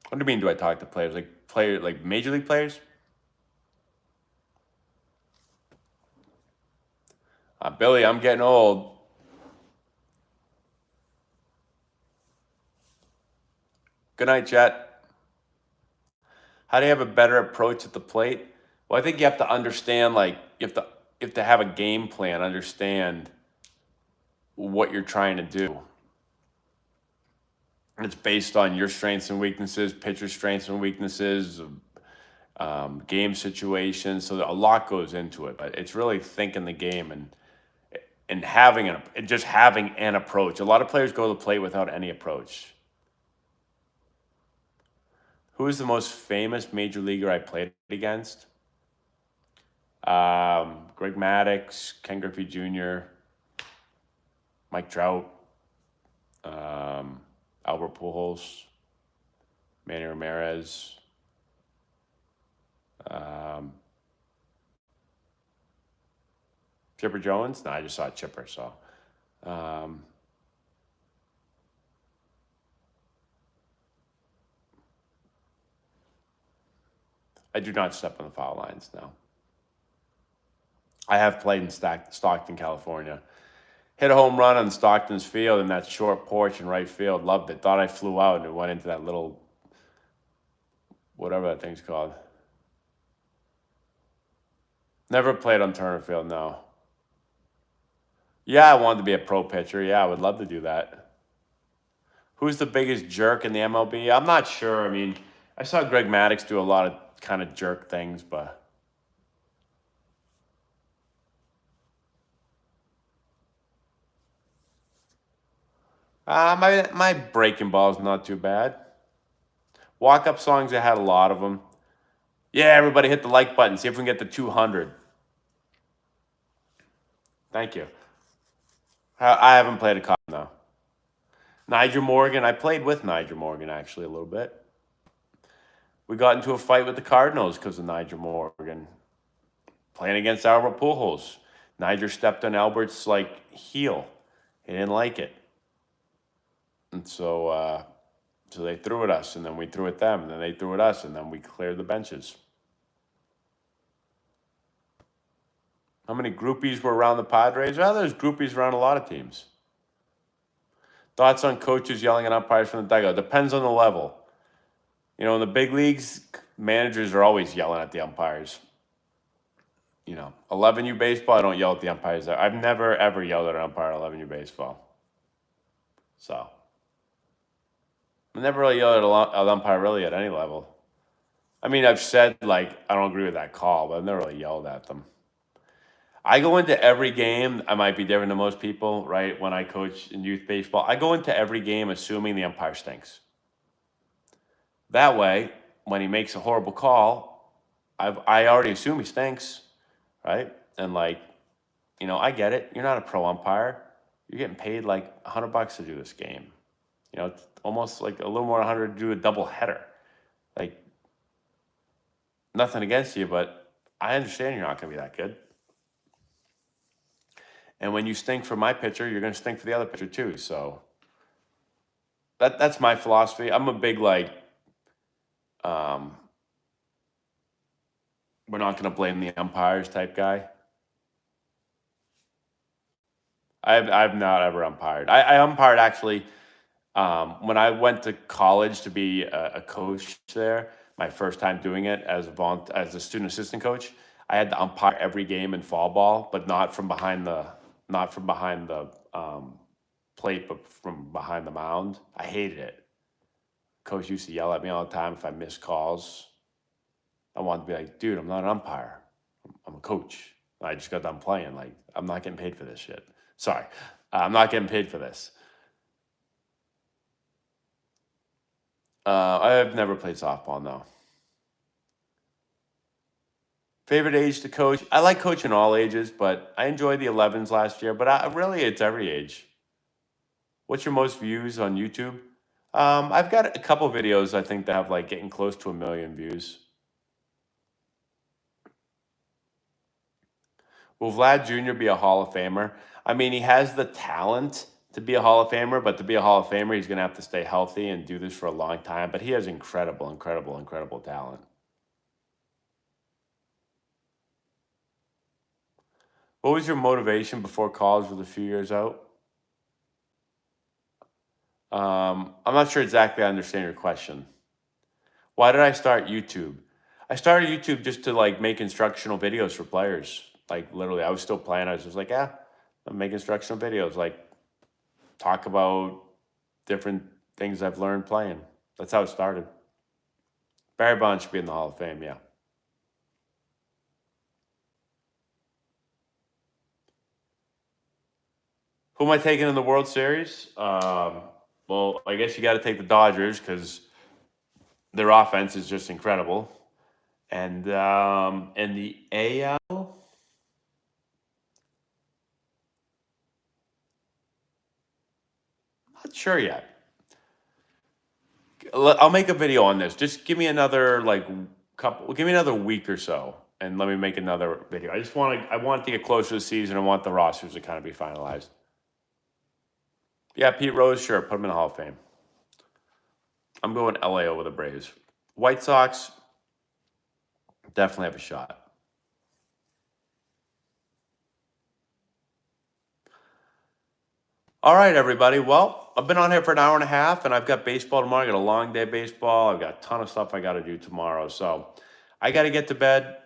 What do you mean, do I talk to players? Like major league players? Billy, I'm getting old. Good night, chat. How do you have a better approach at the plate? Well, I think you have to understand, like, you have to have a game plan, understand what you're trying to do. And it's based on your strengths and weaknesses, pitcher strengths and weaknesses, game situations. So a lot goes into it, but it's really thinking the game and having an approach. A lot of players go to the plate without any approach. Who is the most famous major leaguer I played against? Greg Maddux, Ken Griffey Jr., Mike Trout, Albert Pujols. Manny Ramirez. Chipper Jones? No, I just saw Chipper, so. I do not step on the foul lines now. I have played in Stockton, California. Hit a home run on Stockton's field in that short porch in right field. Loved it. Thought I flew out and it went into that little, whatever that thing's called. Never played on Turner Field, no. Yeah, I wanted to be a pro pitcher. Yeah, I would love to do that. Who's the biggest jerk in the MLB? I'm not sure. I mean, I saw Greg Maddux do a lot of kind of jerk things, but my breaking ball is not too bad. Walk-up songs, I had a lot of them. Yeah, everybody hit the like button. See if we can get to 200. Thank you. I haven't played a cop now. Nigel Morgan, I played with Nigel Morgan actually a little bit. We got into a fight with the Cardinals because of Nigel Morgan. Playing against Albert Pujols. Nigel stepped on Albert's heel. He didn't like it. And so they threw at us, and then we threw at them, and then they threw at us, and then we cleared the benches. How many groupies were around the Padres? Well, there's groupies around a lot of teams. Thoughts on coaches yelling at umpires from the dugout? Depends on the level. You know, in the big leagues, managers are always yelling at the umpires. You know, 11U baseball, I don't yell at the umpires there. I've never, ever yelled at an umpire at 11U baseball. So, I never really yelled at an umpire really at any level. I mean, I've said, I don't agree with that call, but I've never really yelled at them. I go into every game. I might be different than most people, right? When I coach in youth baseball, I go into every game assuming the umpire stinks. That way, when he makes a horrible call, I already assume he stinks, right? And I get it. You're not a pro umpire. You're getting paid $100 to do this game. You know, it's almost a little more than 100 to do a double header. Nothing against you, but I understand you're not going to be that good. And when you stink for my pitcher, you're going to stink for the other pitcher too. So that's my philosophy. I'm a big we're not going to blame the umpires type guy. I've not ever umpired. I umpired actually when I went to college to be a coach there. My first time doing it as a student assistant coach, I had to umpire every game in fall ball, but not from behind the plate, but from behind the mound. I hated it. Coach used to yell at me all the time if I missed calls. I wanted to be like, dude, I'm not an umpire. I'm a coach. I just got done playing. I'm not getting paid for this shit. Sorry. I'm not getting paid for this. I've never played softball, no. Favorite age to coach? I like coaching all ages, but I enjoyed the 11s last year. But it's every age. What's your most views on YouTube? I've got a couple videos I think that have getting close to 1 million views. Will Vlad Jr. be a Hall of Famer? I mean, he has the talent to be a Hall of Famer, but to be a Hall of Famer, he's going to have to stay healthy and do this for a long time. But he has incredible, incredible, incredible talent. What was your motivation before college with a few years out? I'm not sure exactly I understand your question. Why did I start YouTube? I started YouTube just to make instructional videos for players. Literally, I was still playing. I was just I'm making instructional videos. Talk about different things I've learned playing. That's how it started. Barry Bonds should be in the Hall of Fame, yeah. Who am I taking in the World Series? Well, I guess you got to take the Dodgers because their offense is just incredible. And in the AL, not sure yet. I'll make a video on this. Just give me another give me another week or so, and let me make another video. I want to get closer to the season. I want the rosters to kind of be finalized. Yeah, Pete Rose, sure, put him in the Hall of Fame. I'm going LA over the Braves. White Sox definitely have a shot. All right, everybody. Well, I've been on here for an hour and a half, and I've got baseball tomorrow. I got a long day of baseball. I've got a ton of stuff I got to do tomorrow. So I got to get to bed.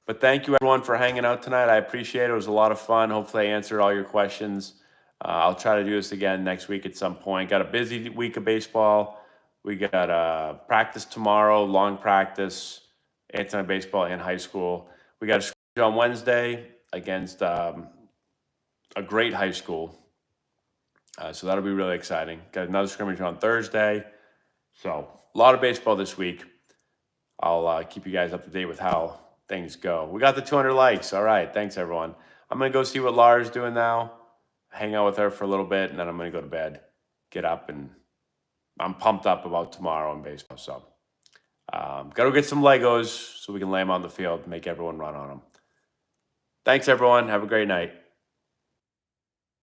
But thank you, everyone, for hanging out tonight. I appreciate it. It was a lot of fun. Hopefully, I answered all your questions. I'll try to do this again next week at some point. Got a busy week of baseball. We got practice tomorrow, long practice, anti-baseball and high school. We got a scrimmage on Wednesday against a great high school. So that'll be really exciting. Got another scrimmage on Thursday. So a lot of baseball this week. I'll keep you guys up to date with how things go. We got the 200 likes. All right. Thanks, everyone. I'm going to go see what Lara's doing now, hang out with her for a little bit, and then I'm going to go to bed, get up, and I'm pumped up about tomorrow in baseball. So got to get some Legos so we can lay them on the field and make everyone run on them. Thanks, everyone. Have a great night.